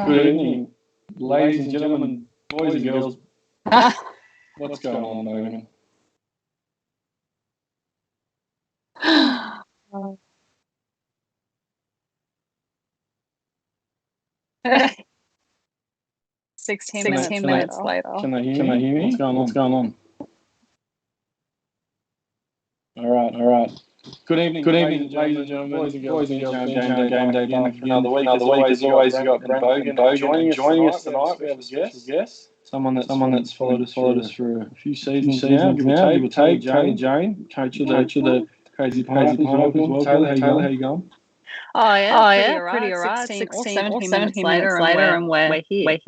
Good evening, ladies and gentlemen, boys and girls. What's going on, Logan? 16 minutes later. Can they hear me? What's going on? All right. Good evening, ladies and gentlemen, boys and girls. GameDay back for another week. As always, we've got Brent Hampton joining us tonight. We have a special guest. Someone that's followed us for a few seasons now. Give or take. Taylor Jane, coach of the Crazy Pineapple. Well, Taylor, how you going? Oh yeah, Pretty alright. 16 or 17 minutes minutes later, and we're here.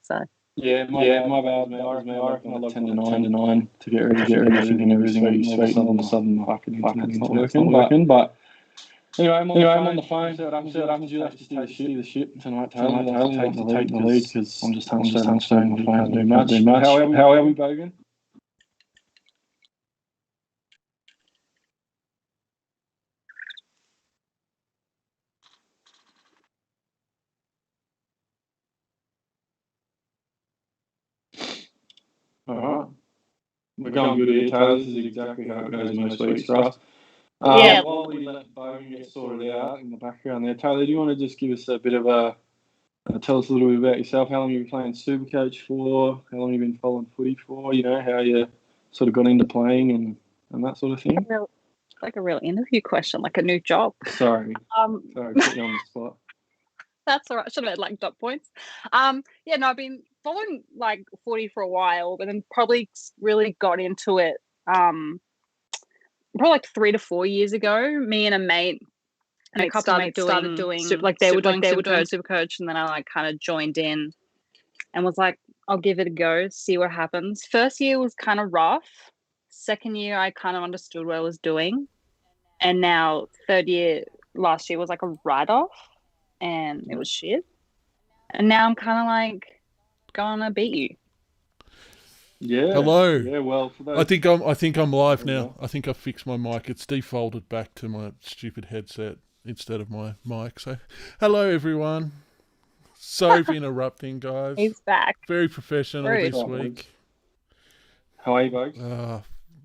So. Yeah, my bad, mate. I reckon I logged 10 to 9 to get ready for everything and everything. All of a sudden, my fucking internet's not working. But anyway, I'm on the phone. See what happens. You have to steer the ship tonight, Taylor. You have to take the lead because I'm just hunched over my phone. Can't do much. How are we, Bogan? All right. We're going good here, Taylor. This is exactly how it goes most weeks for us. While we let Bogan get sorted out in the background there, Taylor, do you want to just give us a bit of tell us a little bit about yourself? How long have you been playing Supercoach for? How long have you been following footy for? You know, how you sort of got into playing and that sort of thing? Like a real interview question, like a new job. Sorry, put you on the spot. That's all right. Should have had like dot points. I've been following like footy for a while, but then probably really got into it probably like 3 to 4 years ago. Me and a mate and a couple of mates started doing they were doing Supercoach, and then I like kind of joined in and was like, I'll give it a go, see what happens. First year was kind of rough. Second year I kind of understood what I was doing, and now third year last year was like a write-off. And it was shit. And now I'm kind of like gonna beat you. Yeah. Hello. Yeah. Well, for those... I think I'm live now. I think I've fixed my mic. It's defaulted back to my stupid headset instead of my mic. So, hello everyone. Sorry for interrupting, guys. He's back. Very professional this week. How are you, folks?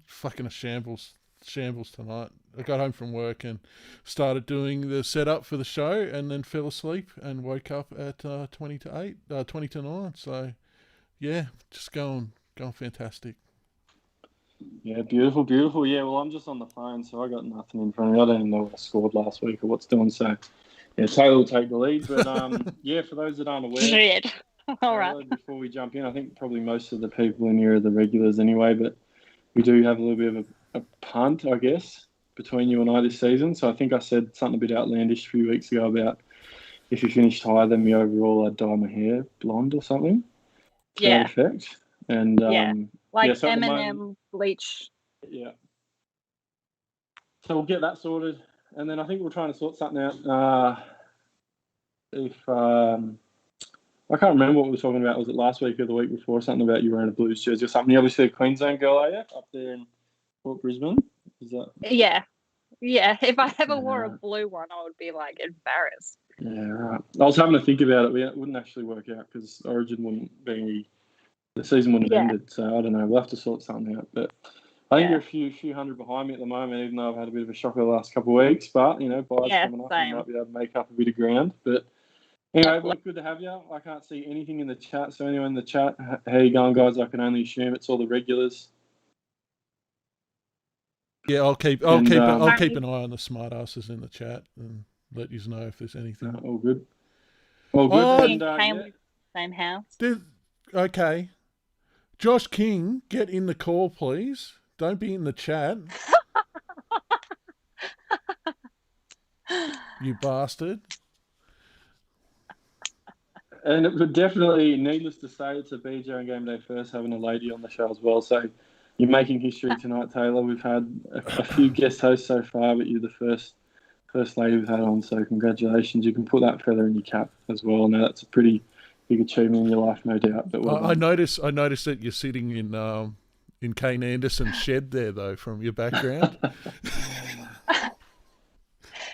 Fucking a shambles tonight. I got home from work and started doing the setup for the show, and then fell asleep and woke up at 20 to 9. So, yeah, just going fantastic. Yeah, beautiful. Yeah, well, I'm just on the phone, so I got nothing in front of me. I don't even know what I scored last week or what's doing. So, yeah, Taylor will take the lead. But yeah, for those that aren't aware, shit. All right. Before we jump in, I think probably most of the people in here are the regulars anyway, but we do have a little bit of a punt, I guess, between you and I this season. So I think I said something a bit outlandish a few weeks ago about if you finished higher than me overall, I'd dye my hair blonde or something. Yeah. To that effect. And so M&M bleach. Yeah. So we'll get that sorted, and then I think we're trying to sort something out. I can't remember what we were talking about. Was it last week or the week before? Something about you wearing a Blues jersey or something. You're obviously a Queensland girl, are you? Up there in Port Brisbane? Is that? Yeah. If I ever wore a blue one, I would be like embarrassed. Yeah, right. I was having to think about it. It wouldn't actually work out because Origin wouldn't be. The season wouldn't have ended. So I don't know. We'll have to sort something out. But I think you're a few hundred behind me at the moment, even though I've had a bit of a shock over the last couple of weeks. But buys coming up, you might be able to make up a bit of ground. But anyway, well, good to have you. I can't see anything in the chat. So anyone in the chat, how you going, guys? I can only assume it's all the regulars. Yeah, I'll keep an eye on the smart asses in the chat and let you know if there's anything. All good. And, same house. Okay. Josh King, get in the call, please. Don't be in the chat. You bastard. And it would definitely, needless to say, it's a BJ and GameDay first having a lady on the show as well. So you're making history tonight, Taylor. We've had a few guest hosts so far, but you're the first lady we've had on. So congratulations. You can put that feather in your cap as well. Now that's a pretty big achievement in your life, no doubt. But I noticed that you're sitting in Kane Anderson's shed there, though, from your background.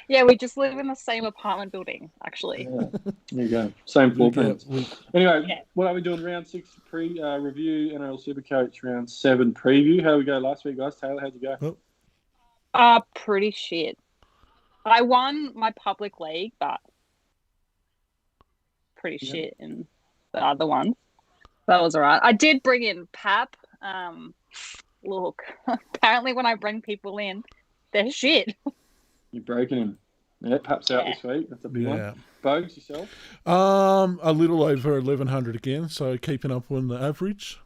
Yeah, we just live in the same apartment building, actually. Yeah. There you go. Same floor plans. Yeah, Anyway, what are we doing? Round 6 review, NRL Supercoach, round 7 preview. How did we go last week, guys? Taylor, how'd you go? Pretty shit. I won my public league, but pretty shit in the other ones. That was all right. I did bring in Pap. Look, apparently when I bring people in, they're shit. You're breaking him. Yeah, Pap's out this week. That's a big one. Bogues, yourself? A little over 1,100 again, so keeping up on the average.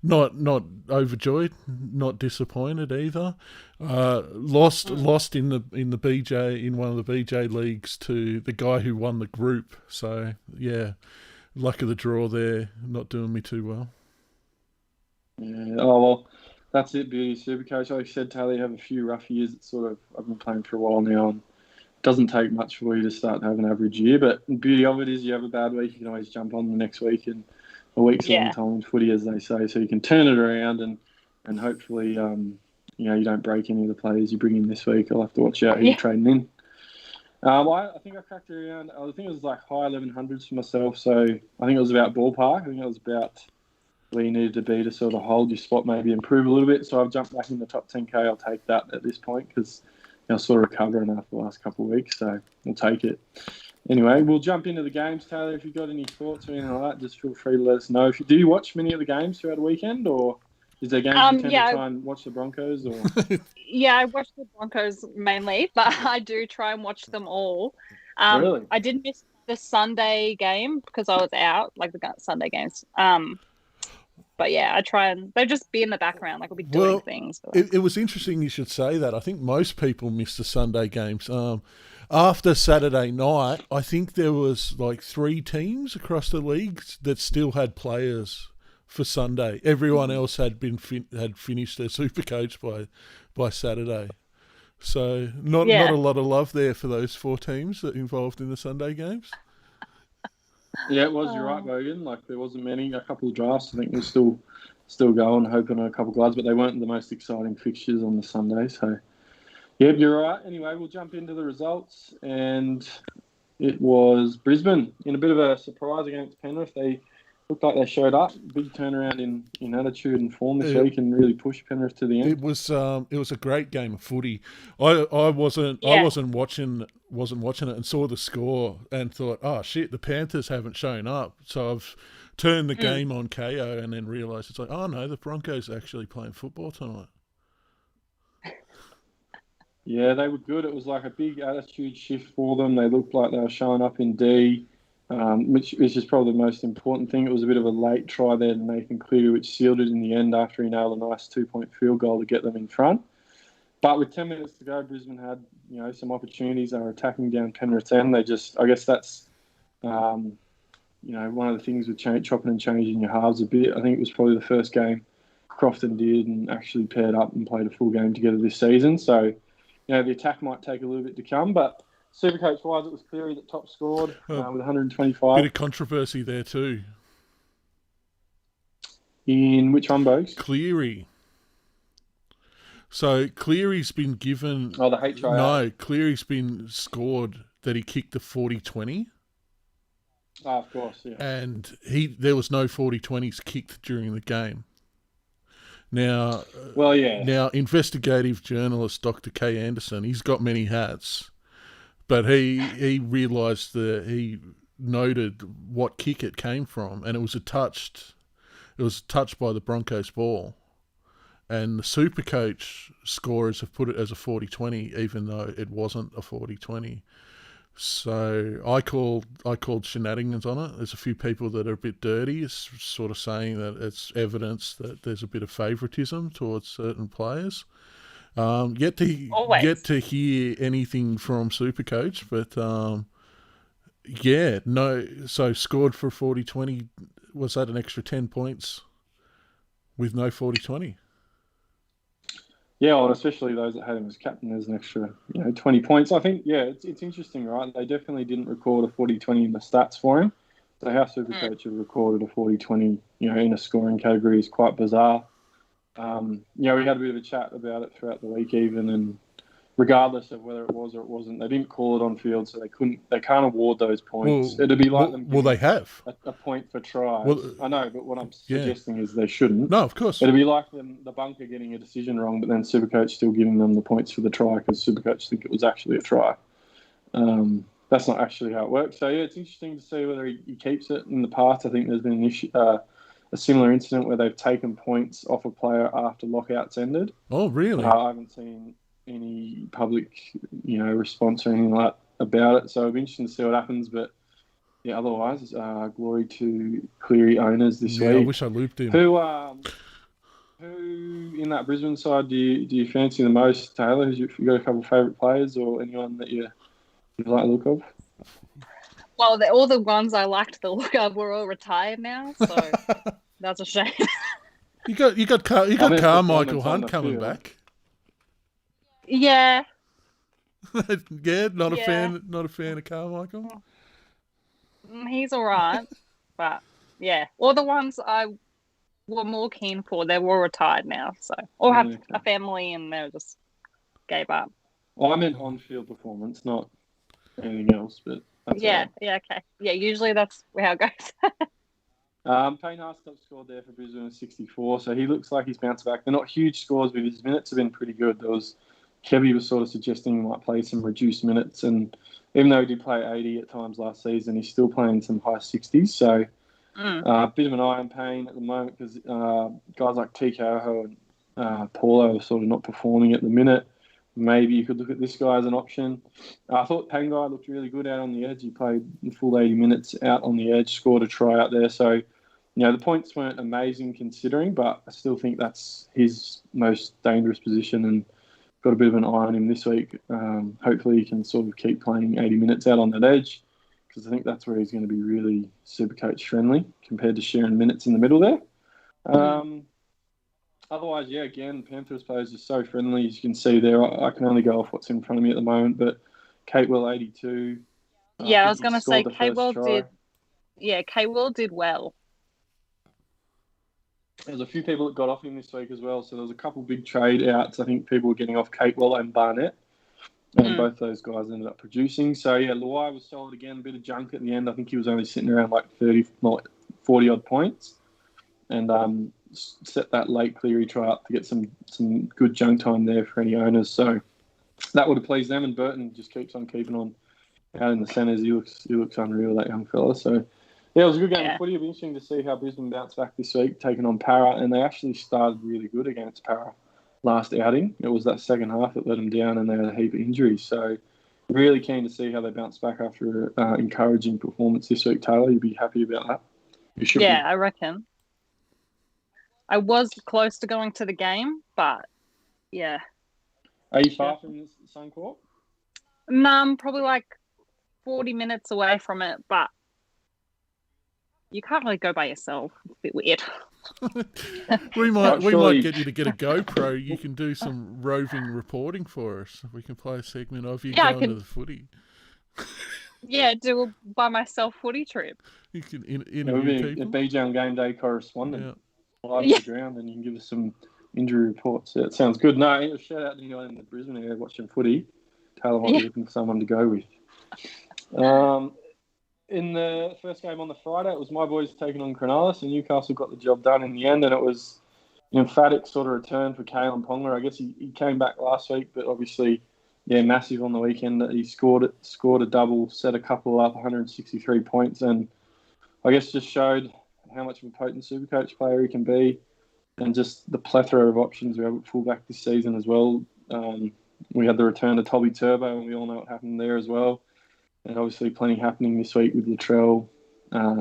Not overjoyed, not disappointed either. Lost in the BJ, in one of the BJ leagues, to the guy who won the group. So yeah, luck of the draw there, not doing me too well. Yeah. Oh well, that's it. Beauty Supercoach. Like I said, Taylor, you have a few rough years. It's sort of, I've been playing for a while now, and it doesn't take much for you to start to have an average year. But the beauty of it is, you have a bad week, you can always jump on the next week, and a week's a long time in footy, as they say. So you can turn it around, and hopefully, you don't break any of the players you bring in this week. I'll have to watch out who you're trading in. I think I cracked around. I think it was like high 1100s for myself. So I think it was about ballpark. I think it was about where you needed to be to sort of hold your spot, maybe improve a little bit. So I've jumped back in the top 10K. I'll take that at this point because I saw recovering after the last couple of weeks. So we'll take it. Anyway, we'll jump into the games. Taylor, if you've got any thoughts or anything like that, just feel free to let us know. Do you watch many of the games throughout the weekend, or is there games you tend to try and watch the Broncos? Or Yeah, I watch the Broncos mainly, but I do try and watch them all. Really? I did miss the Sunday game because I was out, like the Sunday games. But yeah, I try and they'll just be in the background, like we'll be doing things. It was interesting you should say that. I think most people miss the Sunday games. After Saturday night, I think there was like 3 teams across the leagues that still had players for Sunday. Everyone else had finished their Supercoach by Saturday. So not a lot of love there for those 4 teams that involved in the Sunday games. Yeah, it was. You're right, Bogan. Like there wasn't many. A couple of drafts, I think, was still going, hoping on a couple of guys, but they weren't the most exciting fixtures on the Sunday. So, yeah, you're right. Anyway, we'll jump into the results, and it was Brisbane in a bit of a surprise against Penrith. They looked like they showed up. Big turnaround in attitude and form this week, and really pushed Penrith to the end. It was a great game of footy. I wasn't watching it and saw the score and thought, oh shit, the Panthers haven't shown up. So I've turned the game on KO and then realised it's like, oh no, the Broncos are actually playing football tonight. Yeah, they were good. It was like a big attitude shift for them. They looked like they were showing up in D. Which is probably the most important thing. It was a bit of a late try there to Nathan Cleary, which sealed it in the end after he nailed a nice 2-point field goal to get them in front. But with 10 minutes to go, Brisbane had some opportunities. They were attacking down Penrith's end. I guess that's one of the things with chopping and changing your halves a bit. I think it was probably the first game Crofton did and actually paired up and played a full game together this season. So the attack might take a little bit to come, but Supercoach-wise, it was Cleary that top scored with 125. Bit of controversy there too. In which one, Bogues? Cleary. So Cleary's been given... Oh, the HIR. No, Cleary's been scored that he kicked a 40-20. Oh, of course, yeah. And there was no 40-20s kicked during the game. Now, Now, investigative journalist Dr. K. Anderson, he's got many hats. But he realised he noted what kick it came from, and it was a touch by the Broncos ball. And the Supercoach scorers have put it as a 40-20, even though it wasn't a 40-20. So I called shenanigans on it. There's a few people that are a bit dirty, it's sort of saying that it's evidence that there's a bit of favouritism towards certain players. Yet to hear anything from Supercoach, but so scored for 40-20. Was that an extra 10 points with no 40-20? Yeah, well, especially those that had him as captain, there's an extra 20 points. I think, it's interesting, right? They definitely didn't record a 40-20 in the stats for him. So how Supercoach have recorded a 40-20, in a scoring category is quite bizarre. we had a bit of a chat about it throughout the week even, and regardless of whether it was or it wasn't, they didn't call it on field, so they can't award those points. It'd be like them. Well, they have a point for tries. Well, I know, but what I'm suggesting is they shouldn't. No, of course. It'd be like the bunker getting a decision wrong, but then Supercoach still giving them the points for the try because Supercoach think it was actually a try. That's not actually how it works. So, it's interesting to see whether he keeps it. In the past, I think there's been an issue, a similar incident where they've taken points off a player after lockouts ended. Oh, really? I haven't seen any public, response or anything like that about it. So it'll be interesting to see what happens. But, otherwise, glory to Cleary owners this week. I wish I looped him. Who in that Brisbane side do you fancy the most, Taylor? Have you got a couple of favourite players or anyone that you like the look of? Well, all the ones I liked the look of were all retired now, so that's a shame. You got Carmichael Hunt coming back. Yeah. Not a fan of Carmichael. He's all right, but all the ones I were more keen for, they're all retired now, so or have a family and they just gave up. Well, I meant on-field performance, not anything else, but that's okay. Yeah, usually that's how it goes. Payne Haas scored there for Brisbane at 64, so he looks like he's bounced back. They're not huge scores, but his minutes have been pretty good. Kevy was sort of suggesting he might play some reduced minutes, and even though he did play 80 at times last season, he's still playing some high 60s, so a bit of an eye on Payne at the moment because guys like TKO and Paulo are sort of not performing at the minute. Maybe you could look at this guy as an option. I thought Pangai looked really good out on the edge. He played the full 80 minutes out on the edge, scored a try out there. So, the points weren't amazing considering, but I still think that's his most dangerous position and got a bit of an eye on him this week. Hopefully he can sort of keep playing 80 minutes out on that edge because I think that's where he's going to be really Supercoach friendly compared to sharing minutes in the middle there. Otherwise, again, Panthers players are so friendly. As you can see there, I can only go off what's in front of me at the moment, but Catewell 82. I was going to say Catewell did. Yeah, Catewell did well. There's a few people that got off him this week as well, so there was a couple big trade outs. I think people were getting off Catewell and Barnett, and both those guys ended up producing. So, Luai was solid again, a bit of junk at the end. I think he was only sitting around 40-odd points. And set that late Cleary try up to get some good junk time there for any owners. So that would have pleased them. And Burton just keeps on keeping on out in the centres. He looks unreal, that young fella. So, it was a good game of footy. It'll be interesting to see how Brisbane bounce back this week, taking on Para. And they actually started really good against Para last outing. It was that second half that let them down and they had a heap of injuries. So really keen to see how they bounce back after an encouraging performance this week, Taylor. You'd be happy about that. You should be. I reckon. I was close to going to the game, but Are you far from the Suncorp? No, I'm probably 40 minutes away from it, but you can't really go by yourself. It's a bit weird. we might get you to get a GoPro. You can do some roving reporting for us. We can play a segment of you going to the footy. Do a by myself footy trip. You can interview people. A BJ on game day correspondent. Live to the ground, and you can give us some injury reports. Yeah, it sounds good. No, shout out to anyone in the Brisbane area watching footy. Taylor might be looking for someone to go with. In the first game on the Friday, it was my boys taking on Cronulla, and Newcastle got the job done in the end, and it was an emphatic sort of return for Kalen Ponga. I guess he came back last week, but obviously, massive on the weekend. He scored a double, set a couple up, 163 points, and I guess just showed how much of a potent Supercoach player he can be, and just the plethora of options we have at fullback this season as well. We had the return of Toby Turbo, and we all know what happened there as well. And obviously plenty happening this week with Latrell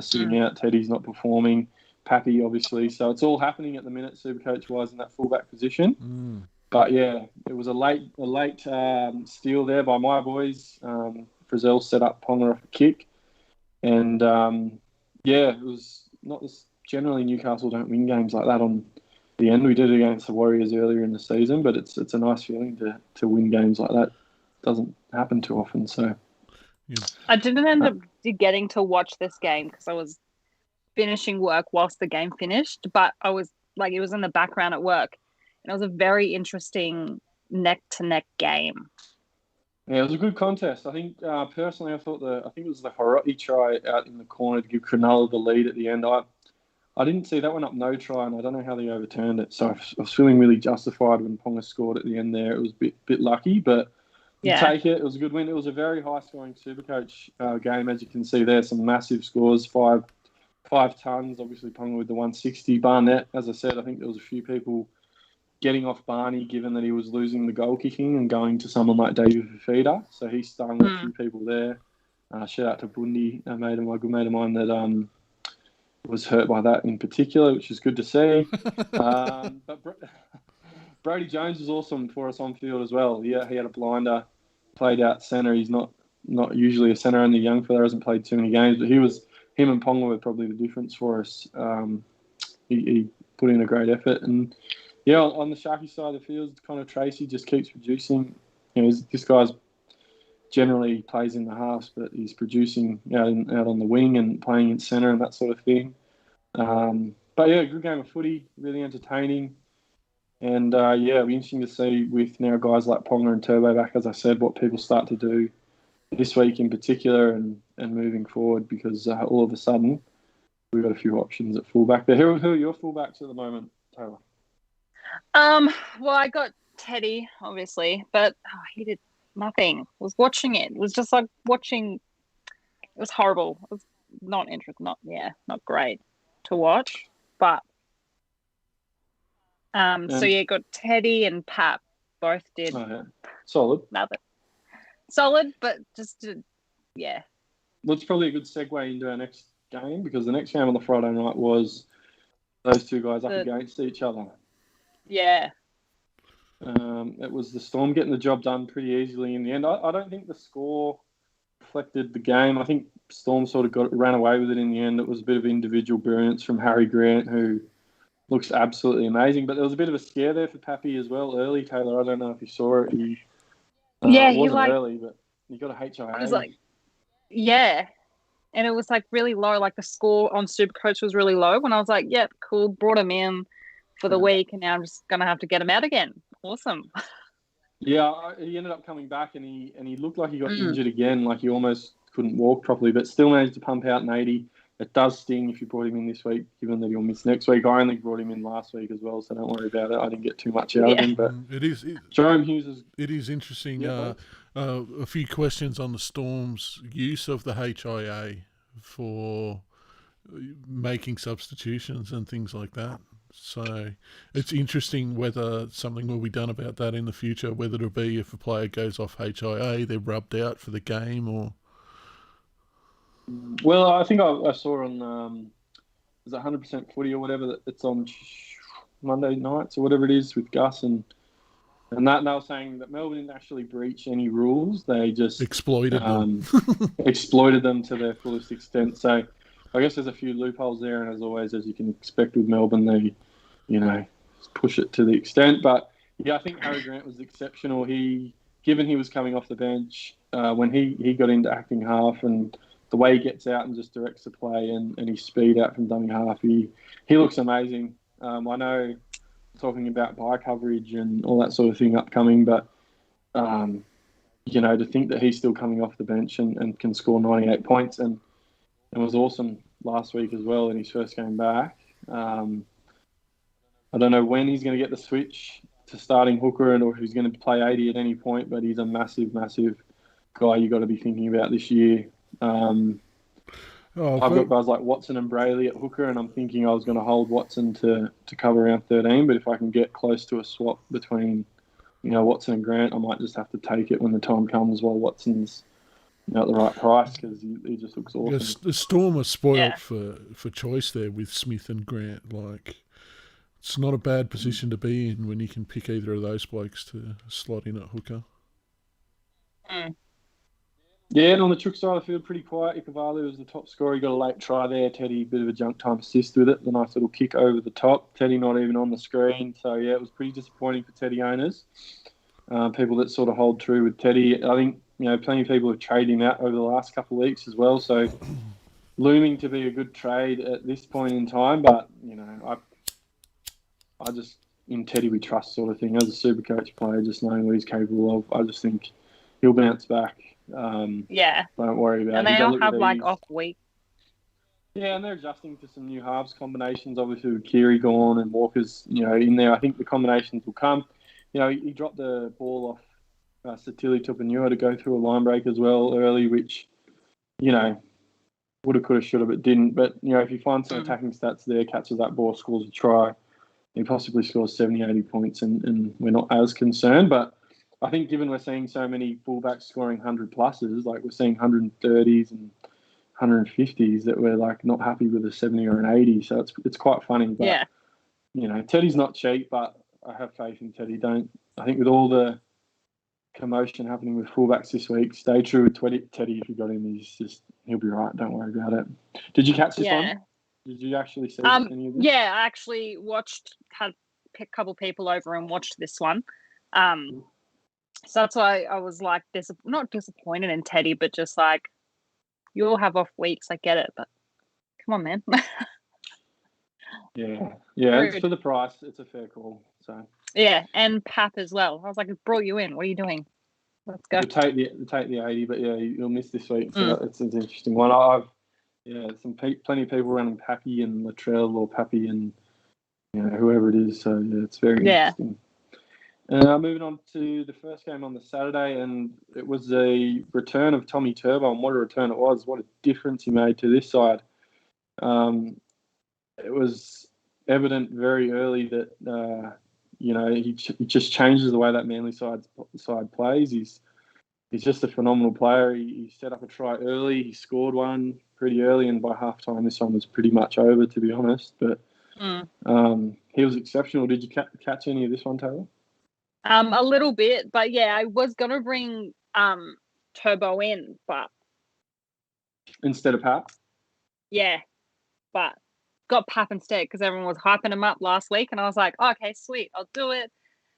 sitting out, Teddy's not performing, Pappy obviously. So it's all happening at the minute, Supercoach-wise, in that fullback position. But it was a late steal there by my boys. Frizzell set up Ponga off a kick. And it was not this. Generally, Newcastle don't win games like that on the end. We did it against the Warriors earlier in the season, but it's a nice feeling to win games like that. Doesn't happen too often. So I didn't end up getting to watch this game because I was finishing work whilst the game finished, but I was it was in the background at work. and it was a very interesting neck-to-neck game. Yeah, it was a good contest. I think personally, I think it was the Hiroti try out in the corner to give Cronulla the lead at the end. I didn't see that one up no try, and I don't know how they overturned it. So I was feeling really justified when Ponga scored at the end there. It was a bit lucky, but you take it. It was a good win. It was a very high-scoring Supercoach game, as you can see there. Some massive scores, five tons. Obviously, Ponga with the 160. Barnett, as I said, I think there was a few people getting off Barney, given that he was losing the goal kicking and going to someone like David Fafita. So he stung a few people there. Shout out to Bundy, a good mate of mine that was hurt by that in particular, which is good to see. But Brody Jones was awesome for us on field as well. Yeah, he had a blinder, played out centre. He's not usually a centre, only young fella, hasn't played too many games, but him and Ponga were probably the difference for us. He put in a great effort. And yeah, on the Sharky side of the field, Connor Tracy just keeps producing. This guy's generally plays in the halves, but he's producing out on the wing and playing in centre and that sort of thing. But yeah, good game of footy, really entertaining. And it'll be interesting to see with now guys like Ponga and Turbo back, as I said, what people start to do this week in particular and moving forward, because all of a sudden we've got a few options at fullback. But who are your fullbacks at the moment, Taylor? Well, I got Teddy, obviously, but he did nothing. I was watching it. It was just like watching. It was horrible. It was not interesting. Not great to watch. But got Teddy and Pap both did solid. Nothing. Solid, but just yeah. Well, it's probably a good segue into our next game, because the next game on the Friday night was those two guys up against each other. Yeah. It was the Storm getting the job done pretty easily in the end. I don't think the score reflected the game. I think Storm sort of ran away with it in the end. It was a bit of individual brilliance from Harry Grant, who looks absolutely amazing. But there was a bit of a scare there for Pappy as well early, Taylor. I don't know if you saw it. It wasn't early, but he got a HIA. It was and it was like really low. Like the score on Supercoach was really low. When I was like, "Yep, cool," brought him in for the week, and now I'm just gonna have to get him out again. Awesome. Yeah, he ended up coming back, and he looked like he got injured again, like he almost couldn't walk properly, but still managed to pump out an 80. It does sting if you brought him in this week, given that he'll miss next week. I only brought him in last week as well, so don't worry about it. I didn't get too much out of him, but Jerome Hughes is... It is interesting. A few questions on the Storm's use of the HIA for making substitutions and things like that. So it's interesting whether something will be done about that in the future, whether it'll be if a player goes off HIA, they're rubbed out for the game, or... Well, I think I saw on is it 100% Footy or whatever, that it's on Monday nights or whatever it is with Gus and that, and they were saying that Melbourne didn't actually breach any rules. They just exploited them to their fullest extent. So I guess there's a few loopholes there, and as always, as you can expect with Melbourne, they push it to the extent. But yeah, I think Harry Grant was exceptional. Given he was coming off the bench when he got into acting half, and the way he gets out and just directs the play and his speed out from dummy half, he looks amazing. I know talking about bye coverage and all that sort of thing upcoming, but to think that he's still coming off the bench and can score 98 points, and it was awesome last week as well in his first game back. I don't know when he's going to get the switch to starting hooker or if he's going to play 80 at any point, but he's a massive, massive guy you got to be thinking about this year. I've got guys like Watson and Brayley at hooker, and I'm thinking I was going to hold Watson to cover around 13, but if I can get close to a swap between Watson and Grant, I might just have to take it when the time comes while Watson's at the right price, because he just looks awesome. Yes, the Storm are spoiled for choice there with Smith and Grant. Like, it's not a bad position to be in when you can pick either of those blokes to slot in at hooker. Yeah, and on the Chook side of the field, pretty quiet. Ikuvalu was the top scorer. He got a late try there. Teddy, a bit of a junk time assist with it. The nice little kick over the top. Teddy not even on the screen. So, yeah, it was pretty disappointing for Teddy owners. People that sort of hold true with Teddy. I think, plenty of people have traded him out over the last couple of weeks as well. So, looming to be a good trade at this point in time. But, in Teddy we trust sort of thing. As a Supercoach player, just knowing what he's capable of, I just think he'll bounce back. Yeah. Don't worry about And it. they He does all it have with like ease. off week. Yeah, and they're adjusting to some new halves combinations. Obviously, with Keary gone and Walker's, in there. I think the combinations will come. He dropped the ball off Satili Tupanua to go through a line break as well early, which, woulda, coulda, shoulda, but didn't. But, if you find some attacking stats there, catches that ball, scores a try, he possibly scores 70, 80 points, and we're not as concerned. But I think given we're seeing so many fullbacks scoring 100 pluses, like we're seeing 130s and 150s, that we're like not happy with a 70 or an 80. So it's quite funny. But, Teddy's not cheap, but I have faith in Teddy. I think with all the commotion happening with fullbacks this week, stay true with Teddy. If you got him, he'll be right. Don't worry about it. Did you catch this one? Did you actually see any of this? Yeah, I actually had a couple people over and watched this one. So that's why I was like, not disappointed in Teddy, but just like, you all have off weeks. I get it, but come on, man. Yeah. It's for the price. It's a fair call. So. Yeah, and Pap as well. I was like, I brought you in. What are you doing? Let's go. Take the 80, but you'll miss this week. So it's an interesting one. I've plenty of people running Pappy and Latrell or Pappy and whoever it is. So it's very interesting. Moving on to the first game on the Saturday, and it was a return of Tommy Turbo, and what a return it was. What a difference he made to this side. It was evident very early that he just changes the way that Manly side plays. He's just a phenomenal player. He set up a try early. He scored one pretty early, and by halftime this one was pretty much over, to be honest. But he was exceptional. Did you catch any of this one, Taylor? A little bit, but I was gonna bring Turbo in, but instead of Pap. Yeah, but got Pap instead because everyone was hyping him up last week, and I was like, oh, okay, sweet, I'll do it.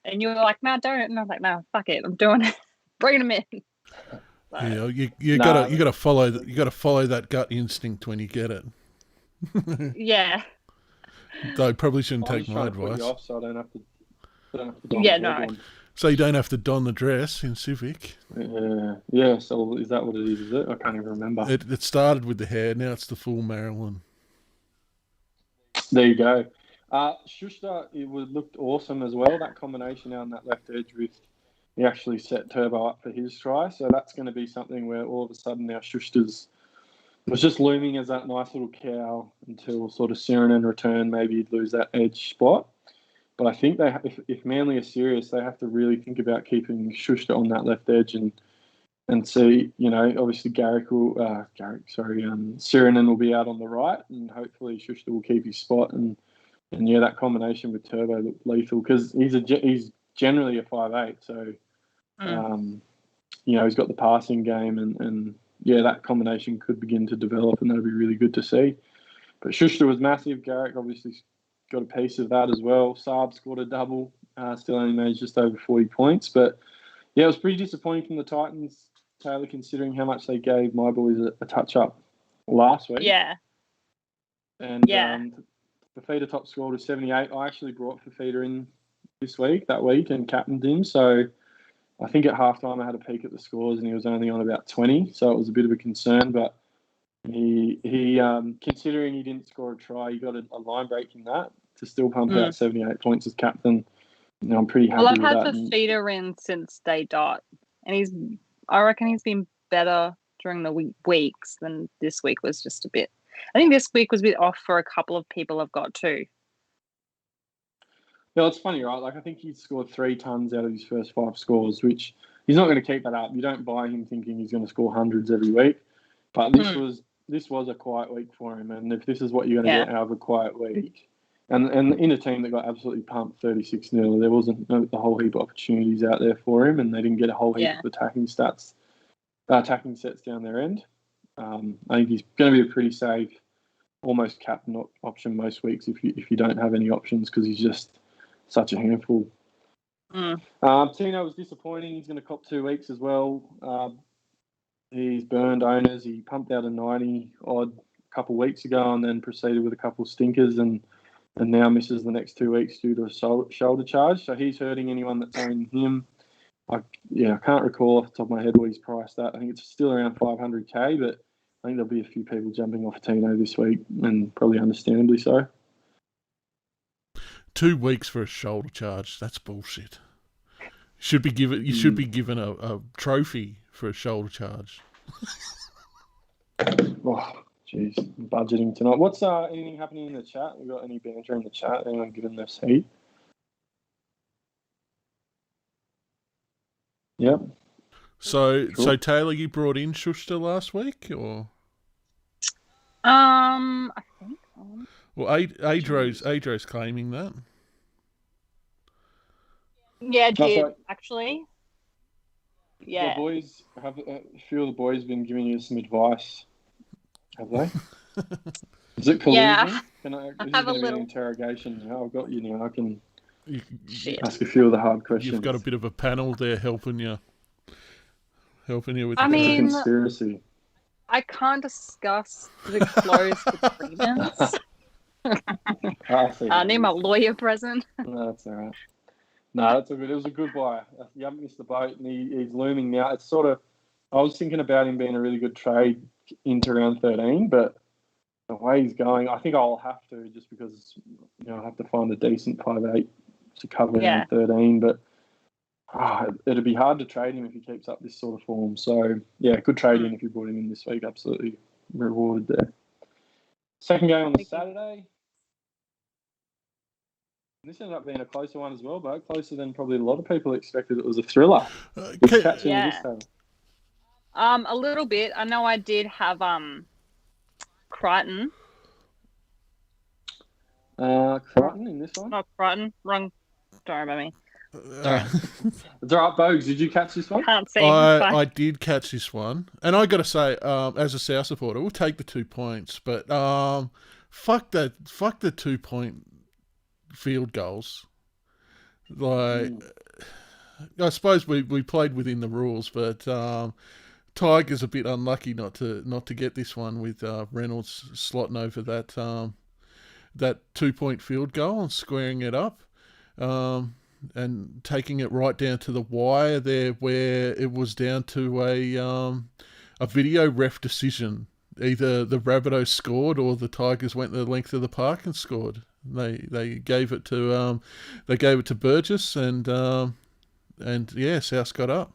And you were like, no, don't. And I was like, no, fuck it, I'm doing it. Bring him in. So, yeah, you gotta follow that gut instinct when you get it. Yeah. Though probably shouldn't take my advice. Put you off so I don't have to no. So you don't have to don the dress in Civic. Yeah. So is that what it is? I can't even remember. It started with the hair. Now it's the full Marilyn. There you go. Schuster, it looked awesome as well. That combination on that left edge he actually set Turbo up for his try. So that's going to be something where all of a sudden now Schuster's was just looming as that nice little cow until sort of Sirenin return. Maybe he'd lose that edge spot. But I think if Manly are serious, they have to really think about keeping Schuster on that left edge and see, obviously Sirenin will be out on the right, and hopefully Schuster will keep his spot. And that combination with Turbo looked lethal because he's generally a 5'8", so he's got the passing game, and that combination could begin to develop, and that'll be really good to see. But Schuster was massive. Garrick obviously got a piece of that as well. Saab scored a double, still only managed just over 40 points. But, it was pretty disappointing from the Titans, Taylor, considering how much they gave my boys a touch-up last week. Yeah. And Fafita top scored was 78. I actually brought Fafita in that week, and captained him. So I think at halftime I had a peek at the scores, and he was only on about 20. So it was a bit of a concern, but he considering he didn't score a try, he got a line break in that to still pump out 78 points as captain. I'm pretty happy with that. Well, I've had Fafita in since day dot, and I reckon he's been better during the weeks than this week was just a bit. I think this week was a bit off for a couple of people I've got too. Yeah, it's funny, right? Like, I think he scored 3 tons out of his first 5 scores, which he's not going to keep that up. You don't buy him thinking he's going to score hundreds every week. But this was a quiet week for him, and if this is what you're going to get out of a quiet week, and in a team that got absolutely pumped 36-0, there wasn't a whole heap of opportunities out there for him, and they didn't get a whole heap of attacking sets down their end. I think he's going to be a pretty safe, almost captain option most weeks if you don't have any options, because he's just such a handful. Tino was disappointing. He's going to cop 2 weeks as well. He's burned owners. He pumped out a 90-odd a couple of weeks ago and then proceeded with a couple of stinkers. And and now misses the next 2 weeks due to a shoulder charge. So he's hurting anyone that's owning him. I can't recall off the top of my head what he's priced at. I think it's still around 500k, but I think there'll be a few people jumping off Tino this week, and probably understandably so. 2 weeks for a shoulder charge. That's bullshit. You should be given a trophy for a shoulder charge. Oh, jeez. Budgeting tonight. What's anything happening in the chat? We got any banter in the chat? Anyone giving their seat? Yep. So Taylor, you brought in Schuster last week, or? I think. Well, Adro's claiming that. Yeah, did actually. Yeah. The boys have a few of the boys been giving you some advice, have they? Is it collusion? Yeah. Is it going to be an interrogation now? I've got you now. I can ask a few of the hard questions. You've got a bit of a panel there helping you with the conspiracy. I can't discuss the closed agreements. I need my lawyer present. No, that's all right. No, that's all good. It was a good buy. You haven't missed the boat, and he's looming now. It's sort of, I was thinking about him being a really good trade into round 13, but the way he's going, I think I'll have to, just because I have to find a decent 5'8" to cover round 13. But it'd be hard to trade him if he keeps up this sort of form. So yeah, good trade in if you brought him in this week. Absolutely rewarded there. Second game on the Saturday. This ended up being a closer one as well, but closer than probably a lot of people expected. It was a thriller. A little bit. I know I did have Crichton. Crichton in this one? Not Crichton. Wrong. Don't worry about me. It's all right, Bogues. Did you catch this one? Can't see. I did catch this one, and I got to say, as a South supporter, we'll take the 2 points, but fuck the 2 point field goals. Like, I suppose we played within the rules, but Tiger's a bit unlucky not to get this one with Reynolds slotting over that 2 point field goal and squaring it up, and taking it right down to the wire there, where it was down to a video ref decision. Either the Rabbitohs scored or the Tigers went the length of the park and scored. They gave it to Burgess, and South got up.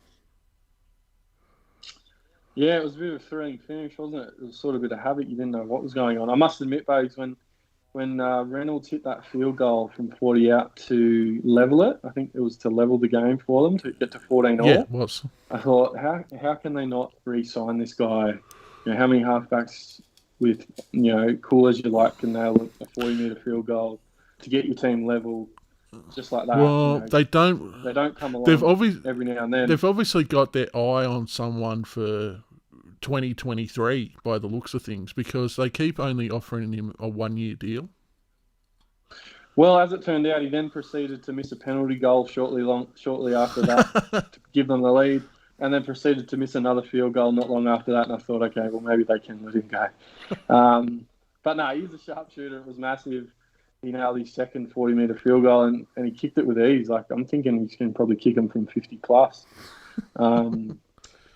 Yeah, it was a bit of a thrilling finish, wasn't it? It was sort of a bit of havoc. You didn't know what was going on. I must admit, Bugs, when Reynolds hit that field goal from 40 out to level it, I think it was to level the game for them to get to 14 all. Yeah, it was. I thought, how can they not re-sign this guy? How many halfbacks with, cool as you like, can nail a 40-metre field goal to get your team level just like that? Well, they don't come along every now and then. They've obviously got their eye on someone for 2023 by the looks of things, because they keep only offering him a 1-year deal. Well, as it turned out, he then proceeded to miss a penalty goal shortly after that to give them the lead, and then proceeded to miss another field goal not long after that. And I thought, okay, well, maybe they can let him go. But no, he's a sharpshooter. It was massive. He nailed his second 40-metre field goal, and he kicked it with ease. Like, I'm thinking he's going to probably kick him from 50 plus.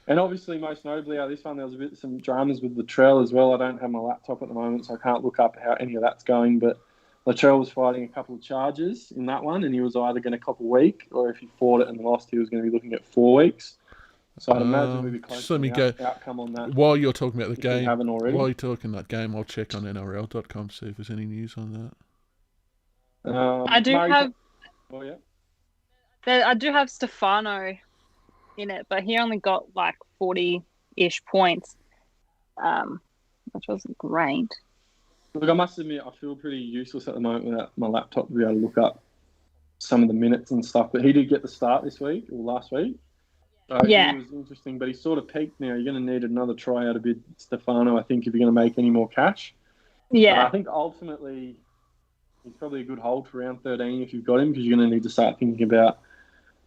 And obviously, most notably, this one, there was some dramas with Latrell as well. I don't have my laptop at the moment, so I can't look up how any of that's going. But Latrell was fighting a couple of charges in that one, and he was either going to cop a week, or if he fought it and lost, he was going to be looking at 4 weeks. So I'd imagine we'd be close to the outcome on that. While you're talking about the game, while you're talking that game, I'll check on NRL.com, see if there's any news on that. I do have. Oh yeah. I do have Stefano in it, but he only got like 40-ish points, which wasn't great. Look, I must admit, I feel pretty useless at the moment without my laptop to be able to look up some of the minutes and stuff. But he did get the start this week or last week. So yeah, it was interesting, but he's sort of peaked now. You're going to need another try out of Stefano, I think, if you're going to make any more cash. Yeah. I think ultimately he's probably a good hold for round 13 if you've got him, because you're going to need to start thinking about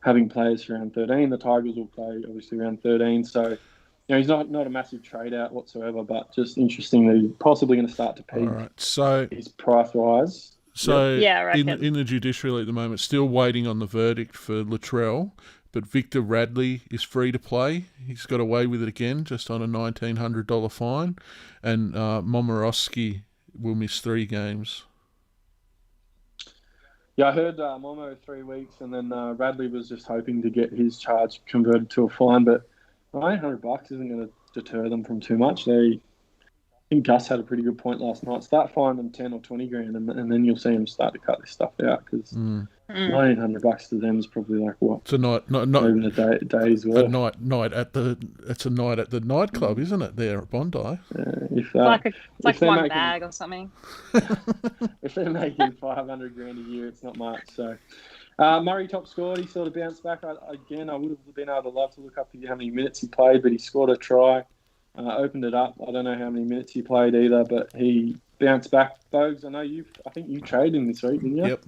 having players for round 13. The Tigers will play, obviously, round 13. So, he's not a massive trade out whatsoever, but just interesting that he's possibly going to start to peak. All right. So his price-wise. So Yeah, I reckon. in the judiciary at the moment, still waiting on the verdict for Latrell, but Victor Radley is free to play. He's got away with it again, just on a $1,900 fine, and Momorowski will miss 3 games. Yeah, I heard Momo 3 weeks, and then Radley was just hoping to get his charge converted to a fine, but $900 isn't going to deter them from too much. I think Gus had a pretty good point last night. Start fining them 10 or 20 grand, and then you'll see them start to cut this stuff out, because $1,900 to them is probably like what? It's a night, not even a day's worth. It's a night at the nightclub, isn't it? There at Bondi. It's like one bag or something. If they're making $500 grand a year, it's not much. So Murray top scored. He sort of bounced back. I would have been able to love to look up how many minutes he played, but he scored a try, opened it up. I don't know how many minutes he played either, but he bounced back. Bogues, I think you traded him this week, didn't you? Yep.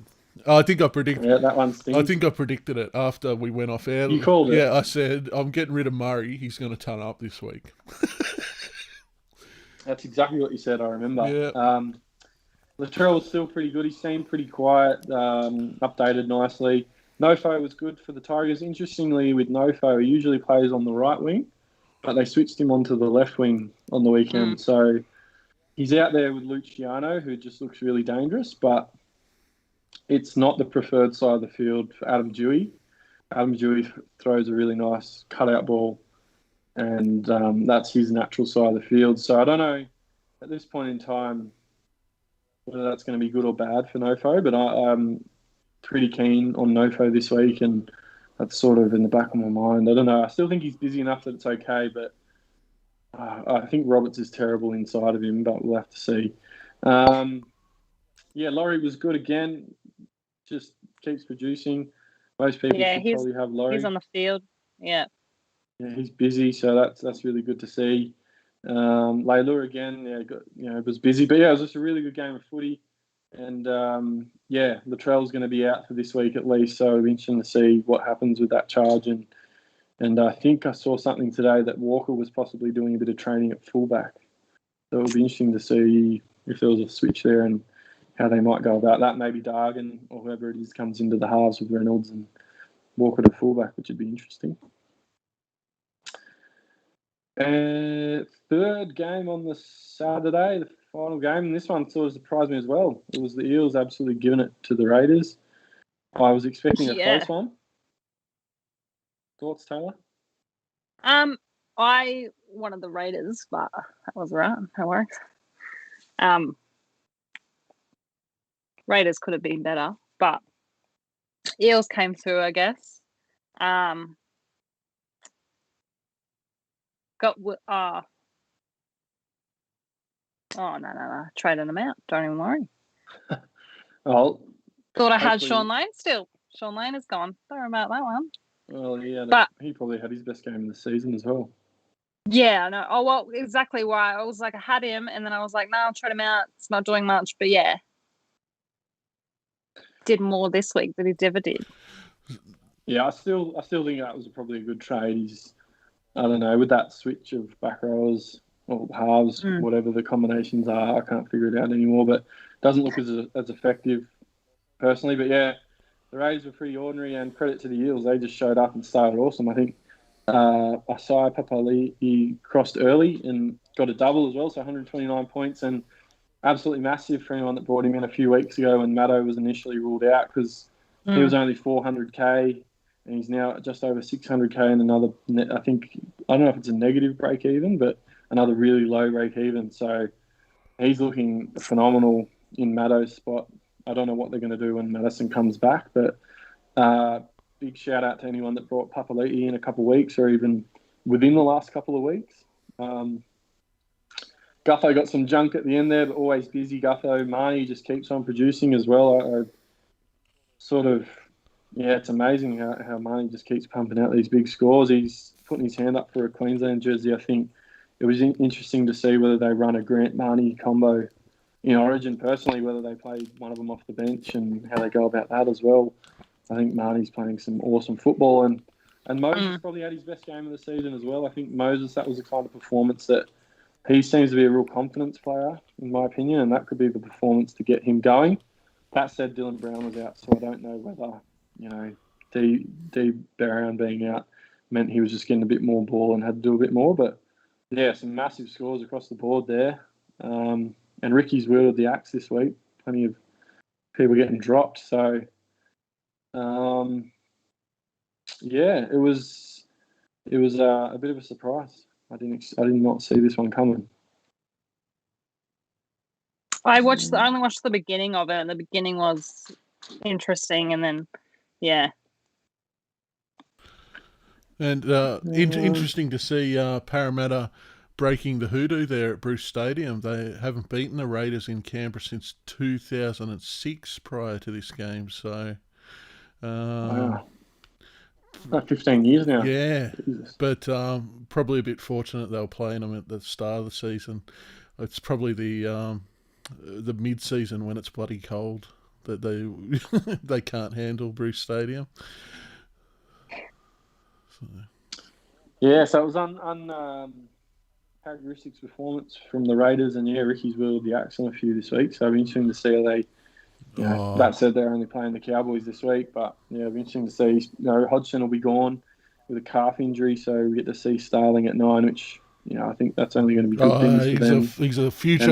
I think I predicted. Yeah, that one stings. I think I predicted it after we went off air. You called it. Yeah, I said I'm getting rid of Murray. He's going to turn up this week. That's exactly what you said. I remember. Yeah. Latrell was still pretty good. He seemed pretty quiet. Updated nicely. Nofo was good for the Tigers. Interestingly, with Nofo, he usually plays on the right wing, but they switched him onto the left wing on the weekend. So he's out there with Luciano, who just looks really dangerous, but it's not the preferred side of the field for Adam Dewey. Adam Dewey throws a really nice cutout ball, and that's his natural side of the field. So I don't know at this point in time whether that's going to be good or bad for Nofo, but I'm pretty keen on Nofo this week, and that's sort of in the back of my mind. I don't know. I still think he's busy enough that it's okay, but I think Roberts is terrible inside of him, but we'll have to see. Laurie was good again. Just keeps producing. Most people should probably have Laurie. He's on the field. Yeah. Yeah, he's busy, so that's really good to see. Leilua again, was busy, but it was just a really good game of footy. And Latrell's going to be out for this week at least, so it'll be interesting to see what happens with that charge. And I think I saw something today that Walker was possibly doing a bit of training at fullback. So it'll be interesting to see if there was a switch there and how they might go about that. Maybe Dargan or whoever it is comes into the halves with Reynolds and Walker to fullback, which would be interesting. Third game on the Saturday, the final game, and this one sort of surprised me as well. It was the Eels absolutely giving it to the Raiders. I was expecting a close one. Thoughts, Taylor? I wanted the Raiders, but that was right. No worries. Raiders could have been better, but Eels came through, I guess. No. Trading them out. Don't even worry. Well, thought I had Sean Lane still. Sean Lane is gone. Don't worry about that one. Well, yeah, but he probably had his best game of the season as well. Yeah, I know. Oh, well, exactly why. I was like, I had him, and then I was like, no, I'll trade him out. It's not doing much, but yeah. Did more this week than he ever did. Yeah, I still think that was probably a good trade. I don't know, with that switch of back rowers or halves, whatever the combinations are, I can't figure it out anymore, but it doesn't look as effective personally. But yeah, the Raiders were pretty ordinary, and credit to the Eels. They just showed up and started awesome. I think Asai Papali, he crossed early and got a double as well, so 129 points, and absolutely massive for anyone that brought him in a few weeks ago when Maddo was initially ruled out, because he was only 400k, and he's now just over 600k, and another, I don't know if it's a negative break even, but another really low break even. So he's looking phenomenal in Maddo's spot. I don't know what they're going to do when Madison comes back, but big shout out to anyone that brought Papali'i in a couple of weeks, or even within the last couple of weeks. Gutho got some junk at the end there, but always busy. Gutho, Marnie just keeps on producing as well. It's amazing how Marnie just keeps pumping out these big scores. He's putting his hand up for a Queensland jersey. I think it was interesting to see whether they run a Grant Marnie combo in Origin personally, whether they play one of them off the bench and how they go about that as well. I think Marnie's playing some awesome football, and Moses probably had his best game of the season as well. I think Moses, that was the kind of performance that he seems to be a real confidence player, in my opinion, and that could be the performance to get him going. That said, Dylan Brown was out, so I don't know whether, D Brown being out meant he was just getting a bit more ball and had to do a bit more. But, yeah, some massive scores across the board there. And Ricky's wielded the axe this week. Plenty of people getting dropped. So, it was a bit of a surprise. I did not see this one coming. I only watched the beginning of it, and the beginning was interesting, and then, yeah. And interesting to see Parramatta breaking the hoodoo there at Bruce Stadium. They haven't beaten the Raiders in Canberra since 2006 prior to this game. So, wow. About 15 years now. Yeah, Jesus. But probably a bit fortunate they were playing them at the start of the season. It's probably the mid-season when it's bloody cold that they can't handle Bruce Stadium. So. Yeah, so it was characteristics performance from the Raiders, and Ricky's wielded the axe on a few this week. So it'll be interesting to see how they. That said, they're only playing the Cowboys this week, but it'll be interesting to see. Hodgson will be gone with a calf injury, so we get to see Starling at 9, which I think that's only going to be good things for them. He's a future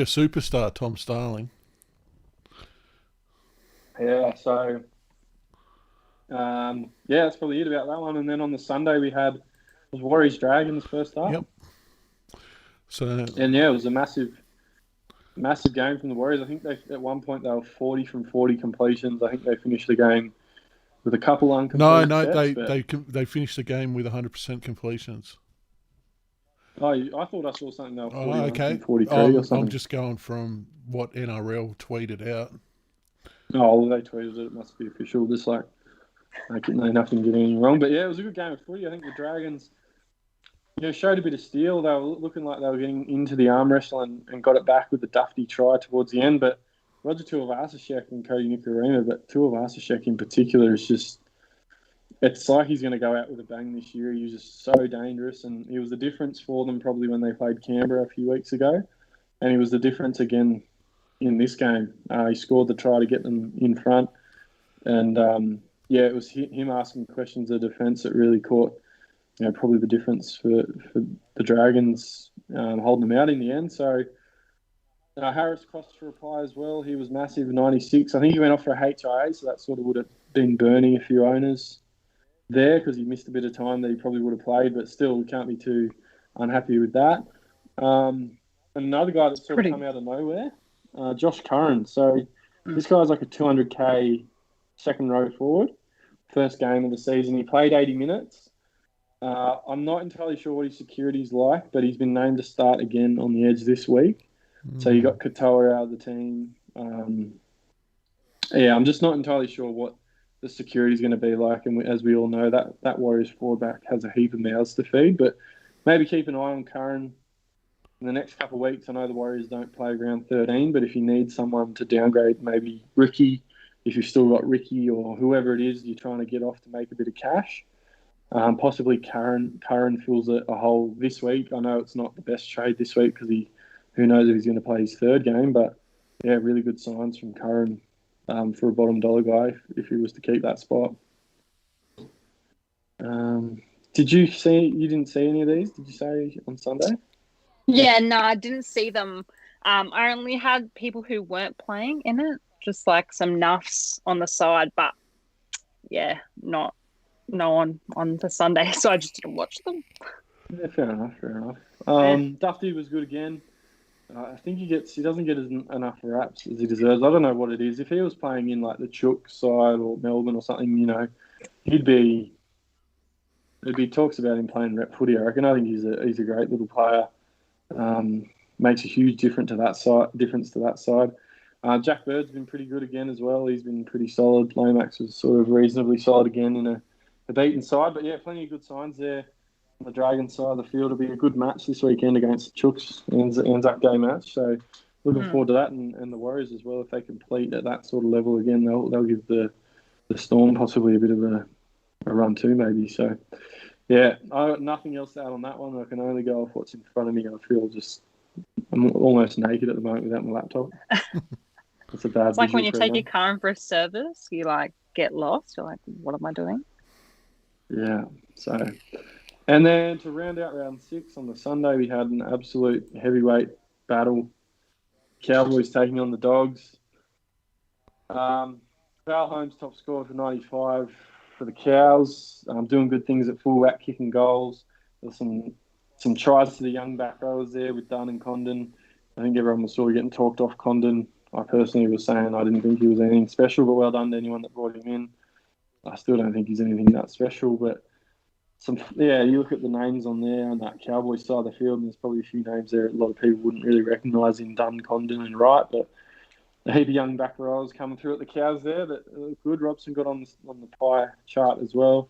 superstar, Tom Starling. Yeah, so that's probably it about that one. And then on the Sunday we had Warriors Dragons first up. Yep. So it was a massive game from the Warriors. I think at one point they were 40 from 40 completions. I think they finished the game with a couple uncompleted sets. They finished the game with 100% completions. Oh, I thought I saw something they were 43 or something. I'm just going from what NRL tweeted out. Oh, well, they tweeted it. It must be official. Just like nothing getting anything wrong. But yeah, it was a good game of footy. I think the Dragons, showed a bit of steel. They were looking like they were getting into the arm wrestle and got it back with the Dufty try towards the end. But Roger Tuivasa-Sheck and Cody Nikorima, but Tuivasa-Sheck in particular is just, it's like he's going to go out with a bang this year. He was just so dangerous, and he was the difference for them probably when they played Canberra a few weeks ago. And he was the difference again in this game. He scored the try to get them in front. And, it was him asking questions of defence that really caught, probably the difference for the Dragons holding them out in the end. So Harris crossed for a reply as well. He was massive, 96. I think he went off for a HIA, so that sort of would have been burning a few owners there because he missed a bit of time that he probably would have played, but still we can't be too unhappy with that. Another guy that's sort of come out of nowhere, Josh Curran. So this guy's like a 200k second row forward, first game of the season. He played 80 minutes. I'm not entirely sure what his security's like, but he's been named to start again on the edge this week. So you got Katoa out of the team. I'm just not entirely sure what the security is going to be like. And as we all know, that Warriors forward back has a heap of mouths to feed. But maybe keep an eye on Curran in the next couple of weeks. I know the Warriors don't play round 13, but if you need someone to downgrade, maybe Ricky, if you've still got Ricky or whoever it is you're trying to get off to make a bit of cash. Possibly Curran fills a hole this week. I know it's not the best trade this week because who knows if he's going to play his third game, but yeah, really good signs from Curran for a bottom dollar guy if he was to keep that spot. You didn't see any of these, did you say, on Sunday? Yeah, no, I didn't see them. I only had people who weren't playing in it, just like some nuffs on the side, but yeah, no one on the Sunday, so I just didn't watch them. Yeah, fair enough. Dufty was good again. I think he doesn't get enough raps as he deserves. I don't know what it is. If he was playing in like the Chook side or Melbourne or something, there'd be talks about him playing rep footy. I reckon. I think he's a great little player. Makes a huge difference to that side. Jack Bird's been pretty good again as well. He's been pretty solid. Lomax was sort of reasonably solid again in a beaten side. But yeah, plenty of good signs there. On the Dragons side of the field, will be a good match this weekend against the Chooks, Anzac Day match. So looking forward to that, and the Warriors as well. If they complete at that sort of level again, they'll give the Storm possibly a bit of a run too, maybe. So yeah, I got nothing else to add on that one. I can only go off what's in front of me. I'm almost naked at the moment without my laptop. It's a bad It's like when visual you for take your everyone. car in for a service, you like get lost. You're like, what am I doing? Yeah. So, and then to round out round 6 on the Sunday, we had an absolute heavyweight battle. Cowboys taking on the Dogs. Val Holmes top scored for 95 for the Cows. Doing good things at fullback, kicking goals. There's some tries to the young back rowers there with Dunn and Condon. I think everyone was sort of getting talked off Condon. I personally was saying I didn't think he was anything special, but well done to anyone that brought him in. I still don't think he's anything that special, but you look at the names on there on that Cowboys side of the field, and there's probably a few names there a lot of people wouldn't really recognise in Dunn, Condon and Wright, but a heap of young back rowers coming through at the Cows there that look good. Robson got on the pie chart as well.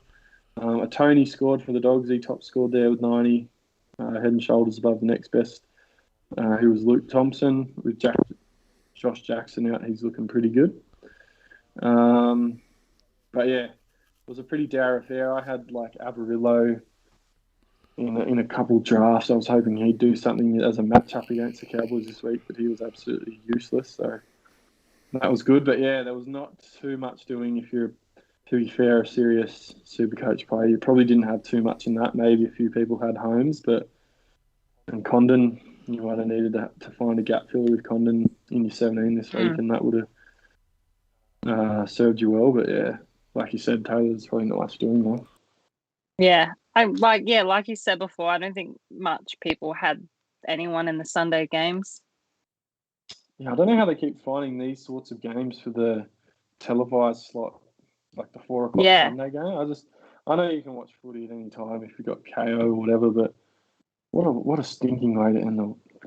A Tony scored for the Dogs. He top scored there with 90, head and shoulders above the next best. Who was Luke Thompson with Josh Jackson out. He's looking pretty good. But yeah, it was a pretty dour affair. I had like Avarillo in a couple drafts. I was hoping he'd do something as a matchup against the Cowboys this week, but he was absolutely useless. So that was good. But yeah, there was not too much doing if you're, to be fair, a serious Supercoach player. You probably didn't have too much in that. Maybe a few people had Holmes, and Condon, you might have needed to find a gap filler with Condon in your 17 this week, and that would have served you well. But yeah, like you said, Taylor's probably not much doing though. Yeah, like you said before, I don't think much people had anyone in the Sunday games. Yeah, I don't know how they keep finding these sorts of games for the televised slot, like the 4 o'clock Sunday game. I know you can watch footy at any time if you've got KO or whatever, but what a stinking way to end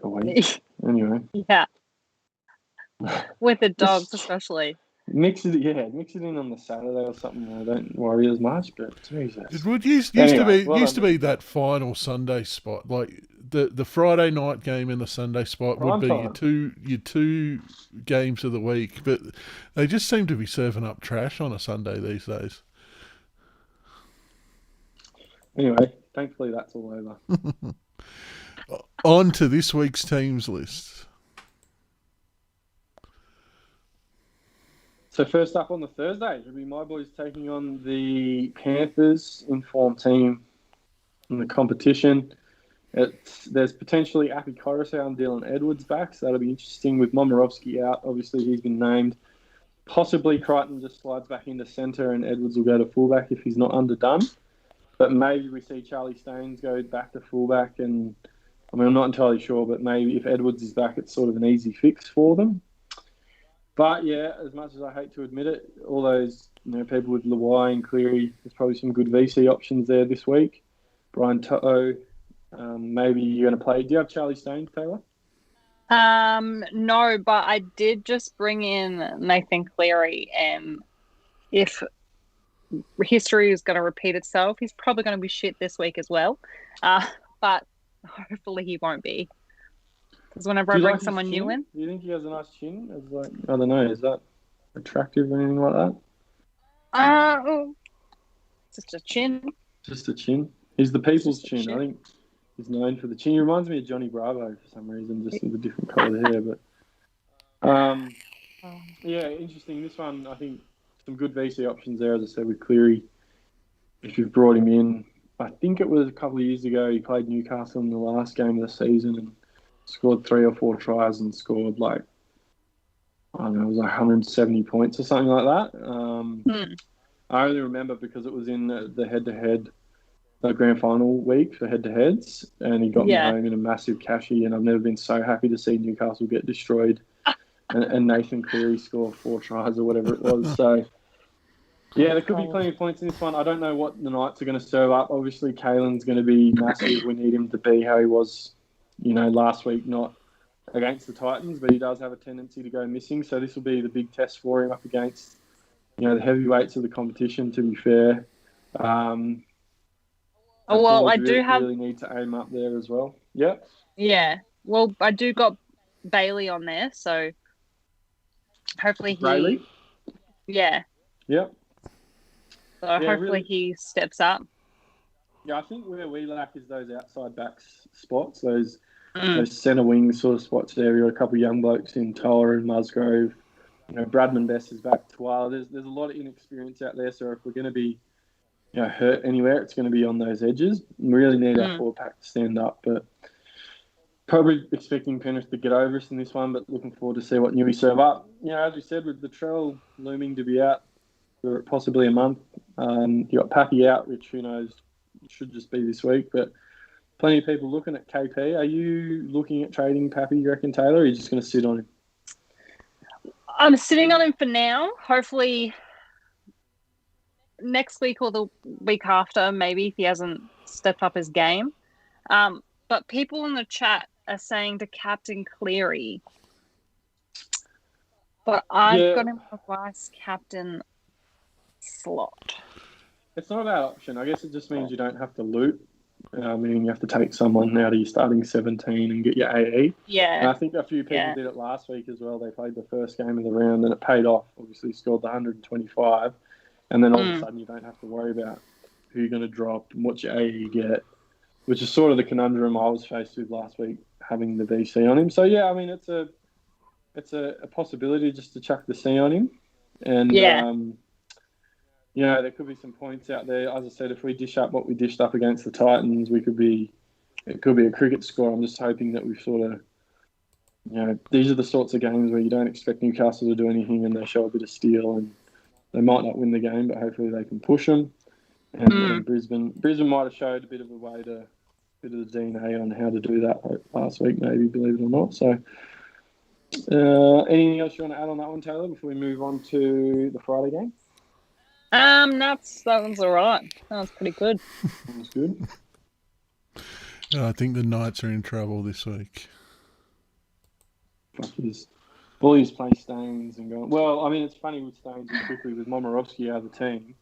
the week. Anyway. Yeah. With the Dogs especially. Mix it in on the Saturday or something. I don't worry as much, but Jesus. It would used to be that final Sunday spot, like the Friday night game and the Sunday spot would be your two games of the week, but they just seem to be serving up trash on a Sunday these days. Anyway, thankfully that's all over. On to this week's teams list. So first up on the Thursday, it'll be my boys taking on the Panthers informed team in the competition. There's potentially Appy Coruscant and Dylan Edwards back, so that'll be interesting with Momirovski out. Obviously, he's been named. Possibly Crichton just slides back into centre and Edwards will go to fullback if he's not underdone. But maybe we see Charlie Staines go back to fullback, and I'm not entirely sure, but maybe if Edwards is back, it's sort of an easy fix for them. But yeah, as much as I hate to admit it, all those people with Luai and Cleary, there's probably some good VC options there this week. Brian To'o, maybe you're going to play. Do you have Charlie Staines, Taylor? No, but I did just bring in Nathan Cleary, and if history is going to repeat itself, he's probably going to be shit this week as well. But hopefully he won't be. Because whenever I bring someone new in... Do you think he has a nice chin? I don't know, is that attractive or anything like that? Just a chin. Just a chin? He's the people's chin. I think he's known for the chin. He reminds me of Johnny Bravo for some reason, just with a different coloured hair. But yeah, interesting. This one, I think, some good VC options there, as I said, with Cleary. If you've brought him in, I think it was a couple of years ago, he played Newcastle in the last game of the season and scored 3 or 4 tries and scored it was 170 points or something like that. I only remember because it was in the head-to-head, the grand final week for head-to-heads, and he got me home in a massive cashy, and I've never been so happy to see Newcastle get destroyed and Nathan Cleary score 4 tries or whatever it was. So, yeah, there could be plenty of points in this one. I don't know what the Knights are going to serve up. Obviously, Kalen's going to be massive. We need him to be how he was last week, not against the Titans, but he does have a tendency to go missing. So this will be the big test for him up against, the heavyweights of the competition, to be fair. I really need to aim up there as well. Yep. Yeah. Well, I do got Bailey on there, so hopefully he... Bailey? Yeah. Yep. So hopefully he steps up. Yeah, I think where we lack is those outside backs spots, those centre wing sort of spots there. We've got a couple of young blokes in Toller and Musgrove, Bradman Best is back to while. There's a lot of inexperience out there, so if we're going to be hurt anywhere, it's going to be on those edges. We really need our forward pack to stand up, but probably expecting Penrith to get over us in this one, but looking forward to see what Newey serve up. As we said, with the Latrell looming to be out for possibly a month, you got Pappy out, which who knows, should just be this week, but plenty of people looking at KP. Are you looking at trading Pappy, you reckon, Taylor, or are you just going to sit on him? I'm sitting on him for now. Hopefully next week or the week after, maybe, if he hasn't stepped up his game. But people in the chat are saying to Captain Cleary. But I've got him a vice captain slot. It's not a bad option. I guess it just means you don't have to loot. Meaning you have to take someone out of your starting 17 and get your AE. Yeah. And I think a few people did it last week as well. They played the first game of the round and it paid off. Obviously scored the 125. And then all of a sudden you don't have to worry about who you're going to drop and what your AE you get, which is sort of the conundrum I was faced with last week, having the VC on him. So, yeah, I mean, it's a possibility just to chuck the C on him. And, there could be some points out there. As I said, if we dish up what we dished up against the Titans, it could be a cricket score. I'm just hoping that we've sort of, these are the sorts of games where you don't expect Newcastle to do anything and they show a bit of steel and they might not win the game, but hopefully they can push them. And Brisbane might have showed a bit of the DNA on how to do that last week, maybe, believe it or not. So, anything else you want to add on that one, Taylor, before we move on to the Friday game? That one's all right. That was pretty good. That was good. I think the Knights are in trouble this week. Bullies play Staines and going. Well, I mean, it's funny with Staines and quickly with Momirovski out of the team.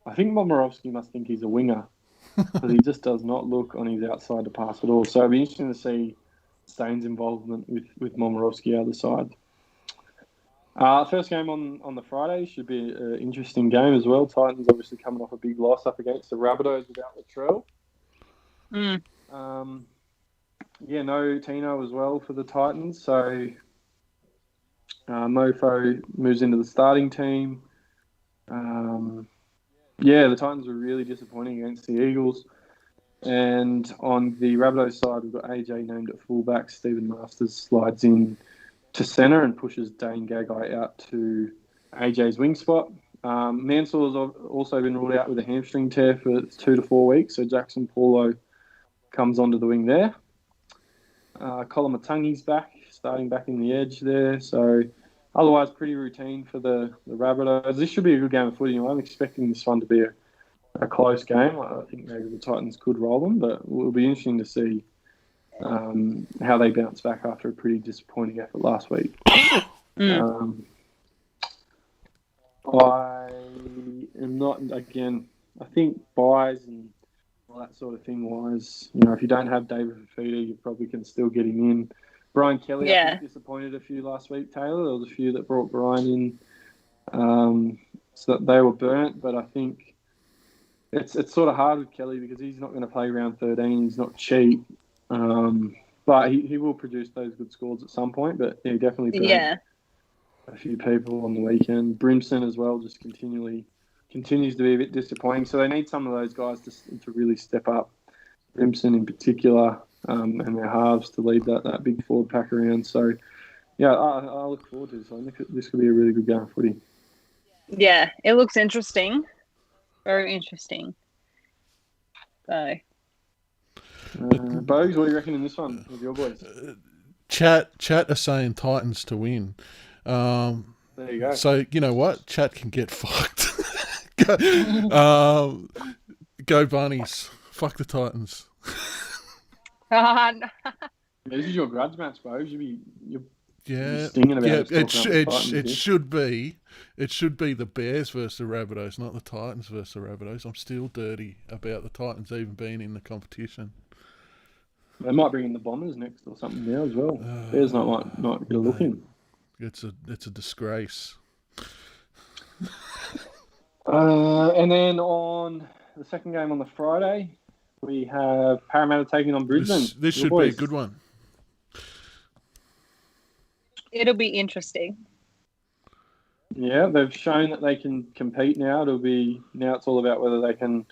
I think Momirovski must think he's a winger because he just does not look on his outside to pass at all. So it'll be interesting to see Staines' involvement with Momirovski out of the side. First game on the Friday should be an interesting game as well. Titans obviously coming off a big loss up against the Rabbitohs without Latrell. No Tino as well for the Titans. So Mofo moves into the starting team. The Titans were really disappointing against the Eagles. And on the Rabbitohs side, we've got AJ named at fullback. Stephen Masters slides in to centre and pushes Dane Gagai out to AJ's wing spot. Mansell's also been ruled out with a hamstring tear for 2 to 4 weeks, so Jackson Paulo comes onto the wing there. Colin Matungi's back, starting back in the edge there. So otherwise, pretty routine for the Rabbitohs. This should be a good game of footy. I'm expecting this one to be a close game. I think maybe the Titans could roll them, but it will be interesting to see how they bounce back after a pretty disappointing effort last week. I am not, again, I think buys and all that sort of thing wise, if you don't have David Fafita, you probably can still get him in. Brian Kelly, I think, disappointed a few last week, Taylor. There was a few that brought Brian in, so that they were burnt, but I think it's sort of hard with Kelly because he's not going to play round 13. He's not cheap. But he will produce those good scores at some point. But he definitely burnt a few people on the weekend. Brimson as well just continues to be a bit disappointing. So they need some of those guys to really step up. Brimson in particular, and their halves to lead that big forward pack around. So I look forward to this one. This could be a really good game of footy. Yeah, it looks interesting. Very interesting. So. Bogues, what do you reckon in this one with your boys? Chat are saying Titans to win. There you go. So you know what? Chat can get fucked. Go Bunnies. Fuck the Titans. No. This is your grudge match, Bogues. Yeah, stinging about it should be. It should be the Bears versus the Rabbitohs, not the Titans versus the Rabbitohs. I'm still dirty about the Titans even being in the competition. They might bring in the Bombers next or something now as well. Bears not get a look in. It's a disgrace. And then on the second game on the Friday, we have Parramatta taking on Brisbane. This should be a good one. It'll be interesting. Yeah, they've shown that they can compete now. Now it's all about whether they can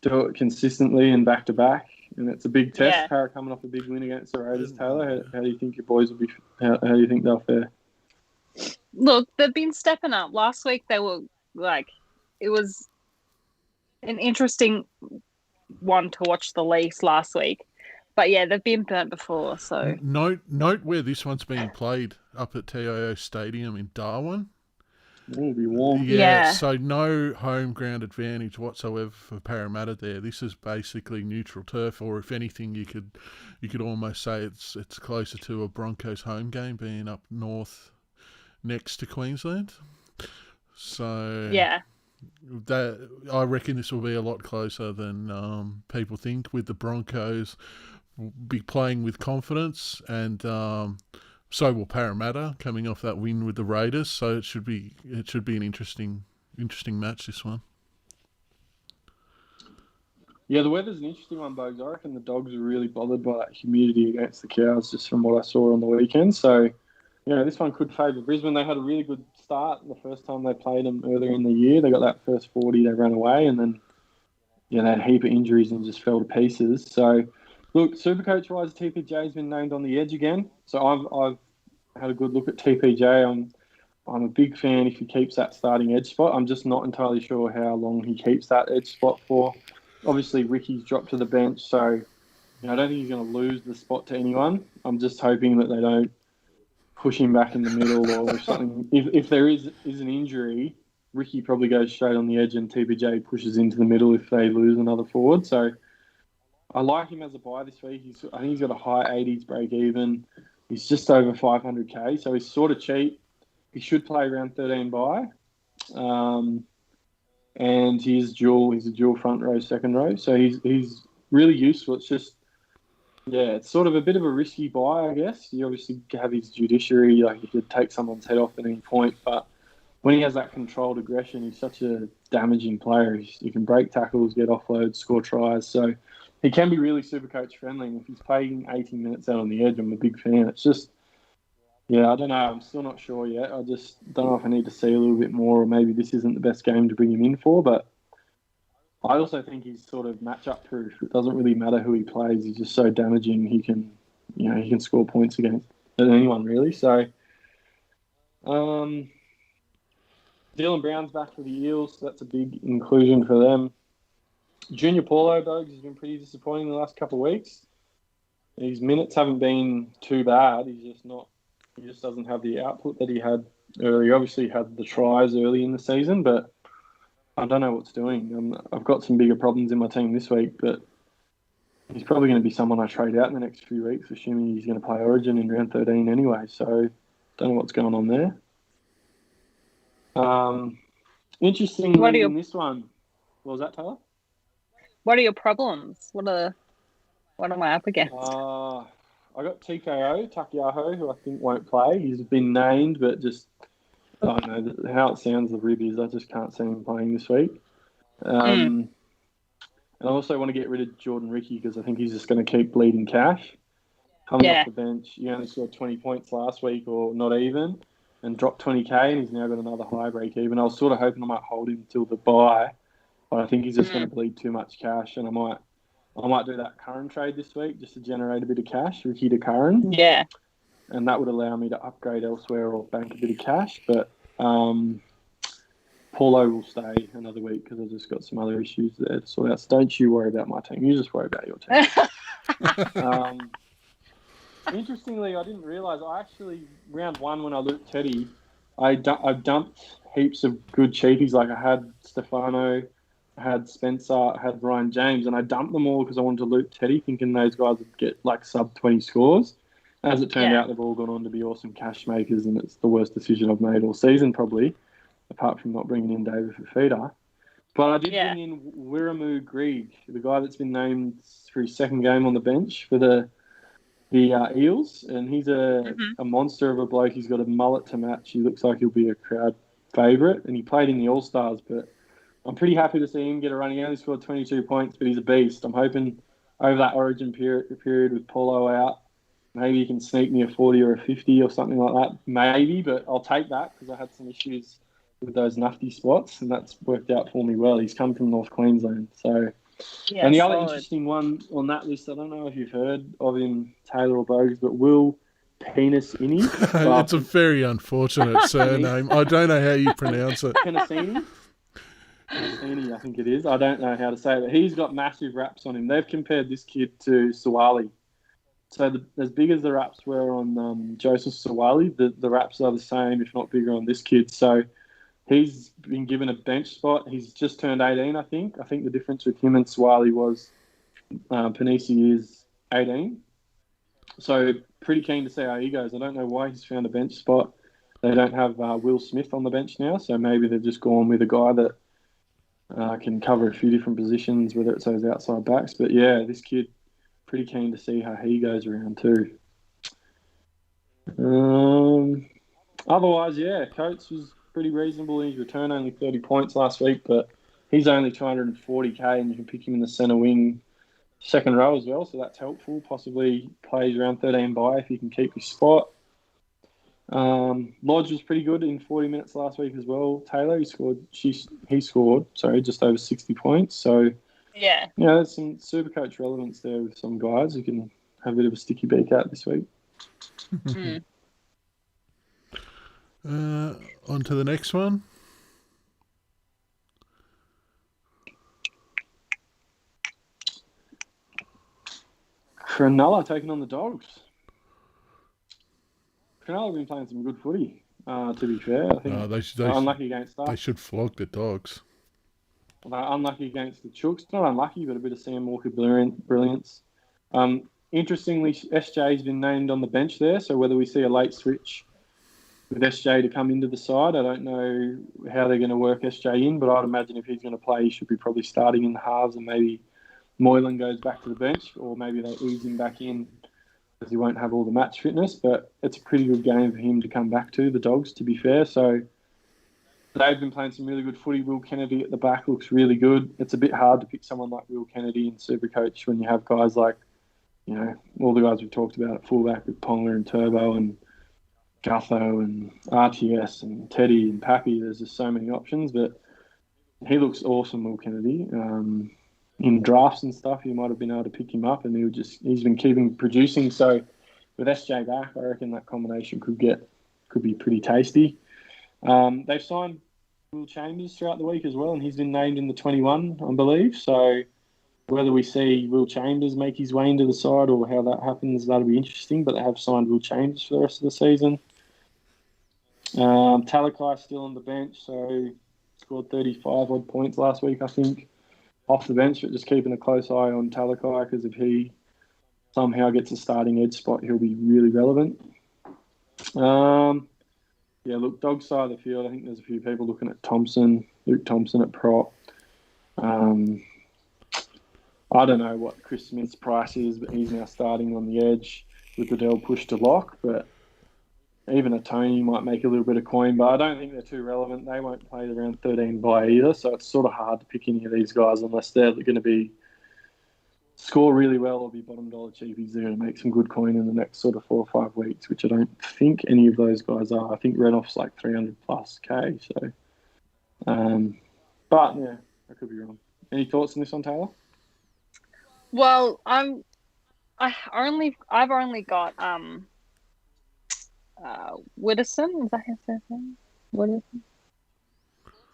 do it consistently and back to back. And it's a big test. Yeah. Para coming off a big win against the Raiders. Taylor, how do you think your boys will be? How do you think they'll fare? Look, they've been stepping up. Last week they were it was an interesting one to watch the Leafs last week. But yeah, they've been burnt before, so note where this one's being played up at TIO Stadium in Darwin. It'll be warm. Yeah. So no home ground advantage whatsoever for Parramatta there. This is basically neutral turf, or if anything, you could almost say it's closer to a Broncos home game, being up north next to Queensland. So yeah. I reckon this will be a lot closer than people think, with the Broncos be playing with confidence, and so will Parramatta coming off that win with the Raiders. So it should be an interesting match, this one. Yeah, the weather's an interesting one, Bogues. I reckon the Dogs are really bothered by that humidity against the Cows, just from what I saw on the weekend. So, this one could favour Brisbane. They had a really good start the first time they played them earlier in the year. They got that first 40, they ran away, and then they had a heap of injuries and just fell to pieces. So, look, Supercoach-wise, TPJ's been named on the edge again. So I've had a good look at TPJ. I'm a big fan if he keeps that starting edge spot. I'm just not entirely sure how long he keeps that edge spot for. Obviously, Ricky's dropped to the bench, so I don't think he's going to lose the spot to anyone. I'm just hoping that they don't push him back in the middle or something. If there is an injury, Ricky probably goes straight on the edge and TPJ pushes into the middle if they lose another forward. So I like him as a buy this week. I think he's got a high 80s break even. He's just over 500k, so he's sort of cheap. He should play around 13 buy. And he's a dual front row, second row. So he's really useful. It's just, it's sort of a bit of a risky buy, I guess. You obviously have his judiciary, like he could take someone's head off at any point, but when he has that controlled aggression, he's such a damaging player. He can break tackles, get offloads, score tries. So he can be really Supercoach friendly. And if he's playing 18 minutes out on the edge, I'm a big fan. It's just, I don't know. I'm still not sure yet. I just don't know if I need to see a little bit more, or maybe this isn't the best game to bring him in for. But I also think he's sort of matchup proof. It doesn't really matter who he plays. He's just so damaging. He can score points against anyone really. So, Dylan Brown's back for the Eels. So that's a big inclusion for them. Junior Paulo, Bogues, has been pretty disappointing the last couple of weeks. His minutes haven't been too bad. He just doesn't have the output that he had earlier. Obviously, he had the tries early in the season, but I don't know what's doing. I've got some bigger problems in my team this week, but he's probably going to be someone I trade out in the next few weeks, assuming he's going to play Origin in round 13 anyway. So, don't know what's going on there. Interestingly, in this one, what was that, Taylor? What are your problems? What am I up against? I got TKO, Takiaho, who I think won't play. He's been named, but just, I don't know, how it sounds, the rib is, I just can't see him playing this week. And I also want to get rid of Jordan Ricky because I think he's just going to keep bleeding cash. Coming off the bench, he only scored 20 points last week, or not even, and dropped 20k, and he's now got another high break even. I was sort of hoping I might hold him till the bye, but I think he's just going to bleed too much cash, and I might do that Curran trade this week just to generate a bit of cash, Ricky to Curran. Yeah. And that would allow me to upgrade elsewhere or bank a bit of cash. But Paulo will stay another week because I've just got some other issues there to sort out. So don't you worry about my team. You just worry about your team. Interestingly, I didn't realise, round one when I looked Teddy, I dumped heaps of good cheapies. Like I had Stefano, I had Spencer, I had Ryan James, and I dumped them all because I wanted to loot Teddy, thinking those guys would get like sub 20 scores. As it turned out, they've all gone on to be awesome cash makers, and it's the worst decision I've made all season probably, apart from not bringing in David Fafita. But I did bring in Wiramu Grieg, the guy that's been named for his second game on the bench for the Eels, and he's a monster of a bloke. He's got a mullet to match. He looks like he'll be a crowd favourite, and he played in the All-Stars, but I'm pretty happy to see him get a run. He only scored 22 points, but he's a beast. I'm hoping over that Origin period with Paulo out, maybe he can sneak me a 40 or a 50 or something like that. Maybe, but I'll take that because I had some issues with those nufty spots, and that's worked out for me well. He's come from North Queensland. So, Yeah, and the other solid. interesting one on that list, I don't know if you've heard of him, Taylor or Bogues, but Will Penis Innie. It's a very unfortunate surname. I don't know how you pronounce it. Penisini, I think it is. I don't know how to say it, but he's got massive raps on him. They've compared this kid to Suwali. So as big as the raps were on Joseph Suwali, the raps are the same, if not bigger, on this kid. So he's been given a bench spot. He's just turned 18, I think. I think the difference with him and Suwali was Panisi is 18. So pretty keen to see how he goes. I don't know why he's found a bench spot. They don't have Will Smith on the bench now, so maybe they've just gone with a guy that can cover a few different positions, whether it's those outside backs. But yeah, this kid, pretty keen to see how he goes around too. Otherwise, yeah, Coates was pretty reasonable in his return, only 30 points last week, but he's only 240k, and you can pick him in the centre wing second row as well, so that's helpful. Possibly plays around 13 by if he can keep his spot. Lodge was pretty good in 40 minutes last week as well. Taylor, he scored just over 60 points. So yeah, there's some Supercoach relevance there with some guys who can have a bit of a sticky beak out this week. On to the next one. Cronulla taking on the Dogs. Cronulla have been playing some good footy, to be fair. I think they're unlucky against us. They should flog the Dogs. They're unlucky against the Chooks. Not unlucky, but a bit of Sam Walker brilliance. Interestingly, SJ's been named on the bench there, so whether we see a late switch with SJ to come into the side, I don't know how they're going to work SJ in, but I'd imagine if he's going to play, he should be probably starting in the halves, and maybe Moylan goes back to the bench, or maybe they ease him back in because he won't have all the match fitness. But it's a pretty good game for him to come back to, the Dogs, to be fair. So they've been playing some really good footy. Will Kennedy at the back looks really good. It's a bit hard to pick someone like Will Kennedy in Supercoach when you have guys like, all the guys we've talked about at fullback with Ponga and Turbo and Gutho and RTS and Teddy and Pappy. There's just so many options, but he looks awesome, Will Kennedy. In drafts and stuff, you might have been able to pick him up, and he's been keeping producing. So with SJ back, I reckon that combination could be pretty tasty. They've signed Will Chambers throughout the week as well, and he's been named in the 21, I believe. So whether we see Will Chambers make his way into the side or how that happens, that'll be interesting. But they have signed Will Chambers for the rest of the season. Talakai still on the bench, so scored 35 odd points last week, I think, off the bench. But just keeping a close eye on Talakai, because if he somehow gets a starting edge spot, he'll be really relevant. Look, dog side of the field, I think there's a few people looking at Luke Thompson at prop. I don't know what Chris Smith's price is, but he's now starting on the edge with Liddell pushed to lock. But even a Tony might make a little bit of coin, but I don't think they're too relevant. They won't play around 13 by either, so it's sort of hard to pick any of these guys unless they're going to score really well or be bottom dollar cheapies. They're going to make some good coin in the next sort of 4 or 5 weeks, which I don't think any of those guys are. I think Renoff's like 300 plus K. So, but yeah, I could be wrong. Any thoughts on this one, Taylor? Well, I've only got Widdowson. Is that his name? Widdowson?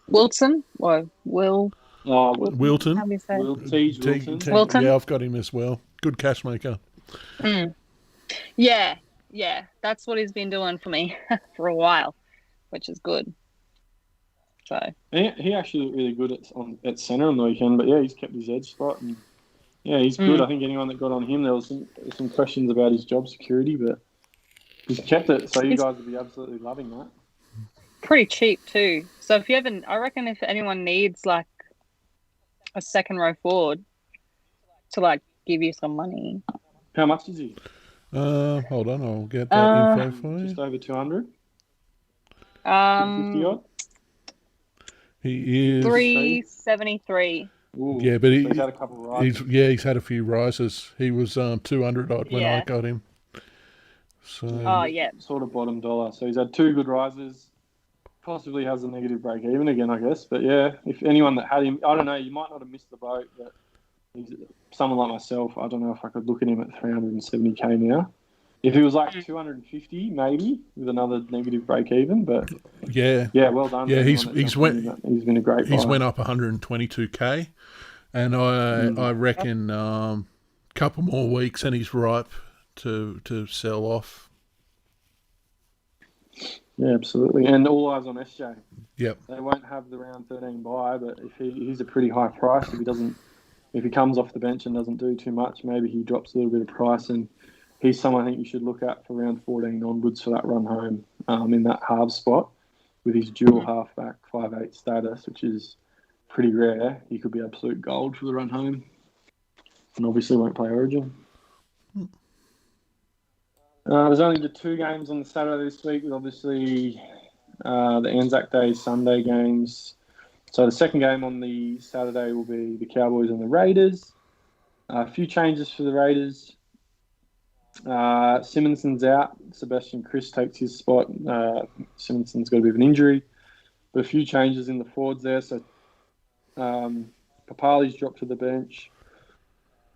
Wilson or Will? Wilton. How do you say it? Wilton. Wilton? Yeah, I've got him as well. Good cash maker. Yeah, that's what he's been doing for me for a while, which is good. So he actually looked really good at centre on the weekend, but yeah, he's kept his edge spot, and yeah, he's good. I think anyone that got on him, there was some questions about his job security, but he's kept it. So you guys will be absolutely loving that. Pretty cheap too. So I reckon if anyone needs like a second row forward to like give you some money. How much is he? Hold on, I'll get that info for you. Just over 200. 50 odd. He is 373. Ooh, yeah, but he's had a couple of rises. He's had a few rises. He was 200 odd when I got him. So yeah, sort of bottom dollar. So he's had 2 good rises. possibly has a negative break even again, I guess. But yeah, if anyone that had him, I don't know, you might not have missed the boat, but someone like myself, I don't know if I could look at him at 370k now. If he was like 250, maybe with another negative break even, but yeah, well done. Yeah, he's been a great buy. He's went up 122k, and I reckon couple more weeks and he's ripe to sell off. Yeah, absolutely. And all eyes on SJ. Yep. They won't have the round 13 buy, but if he's a pretty high price, if he comes off the bench and doesn't do too much, maybe he drops a little bit of price, and he's someone I think you should look at for round 14 onwards for that run home in that half spot with his dual halfback 5'8" status, which is pretty rare. He could be absolute gold for the run home, and obviously won't play Origin. There's only the 2 games on the Saturday this week, with obviously the Anzac Day Sunday games. So the second game on the Saturday will be the Cowboys and the Raiders. A few changes for the Raiders. Simonson's out. Sebastian Chris takes his spot. Simonson's got a bit of an injury. But a few changes in the forwards there. So Papali's dropped to the bench.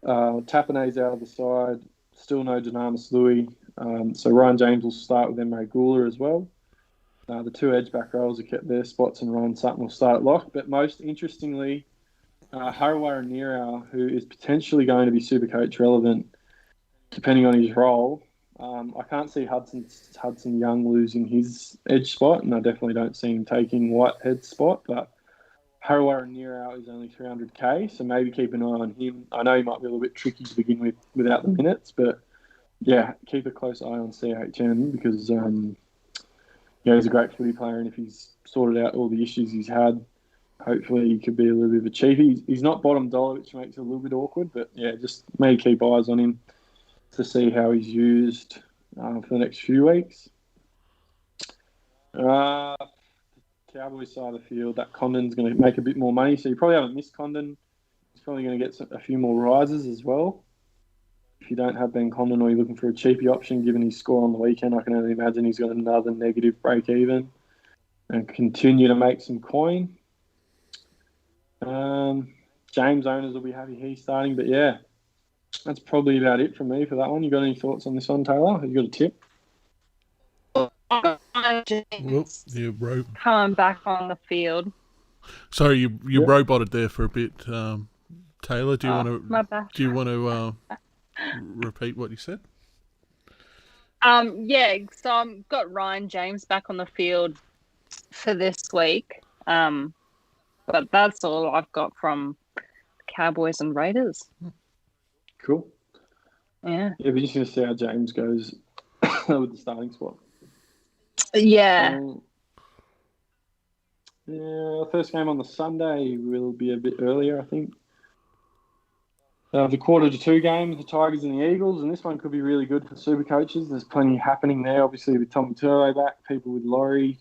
Tapanay's out of the side. Still no Dynamis Louis. So Ryan James will start with Emre Gula as well. The 2 edge back rows have kept their spots, and Ryan Sutton will start at lock. But most interestingly, Harawira Nirau, who is potentially going to be Supercoach relevant, depending on his role. I can't see Hudson Young losing his edge spot, and I definitely don't see him taking Whitehead's spot. But Harawira Nirau is only 300k, so maybe keep an eye on him. I know he might be a little bit tricky to begin with without the minutes, but yeah, keep a close eye on CHN because he's a great footy player, and if he's sorted out all the issues he's had, hopefully he could be a little bit of a cheapie. He's not bottom dollar, which makes it a little bit awkward, but yeah, just maybe keep eyes on him to see how he's used for the next few weeks. Cowboys side of the field, that Condon's going to make a bit more money, so you probably haven't missed Condon. He's probably going to get a few more rises as well. If you don't have Ben Condon or you're looking for a cheapie option, given his score on the weekend, I can only imagine he's got another negative break even and continue to make some coin. James owners will be happy he's starting, but yeah, that's probably about it from me for that one. You got any thoughts on this one, Taylor? Have you got a tip? Coming back on the field. Sorry, you roboted there for a bit, Taylor. Do you want to repeat what you said? So I've got Ryan James back on the field for this week. But that's all I've got from Cowboys and Raiders. Cool. Yeah. Yeah, we're just going to see how James goes with the starting spot. Yeah. First game on the Sunday will be a bit earlier, I think. The 1:45 game with the Tigers and the Eagles, and this one could be really good for super coaches. There's plenty happening there, obviously, with Tommy Turbo back, people with Laurie.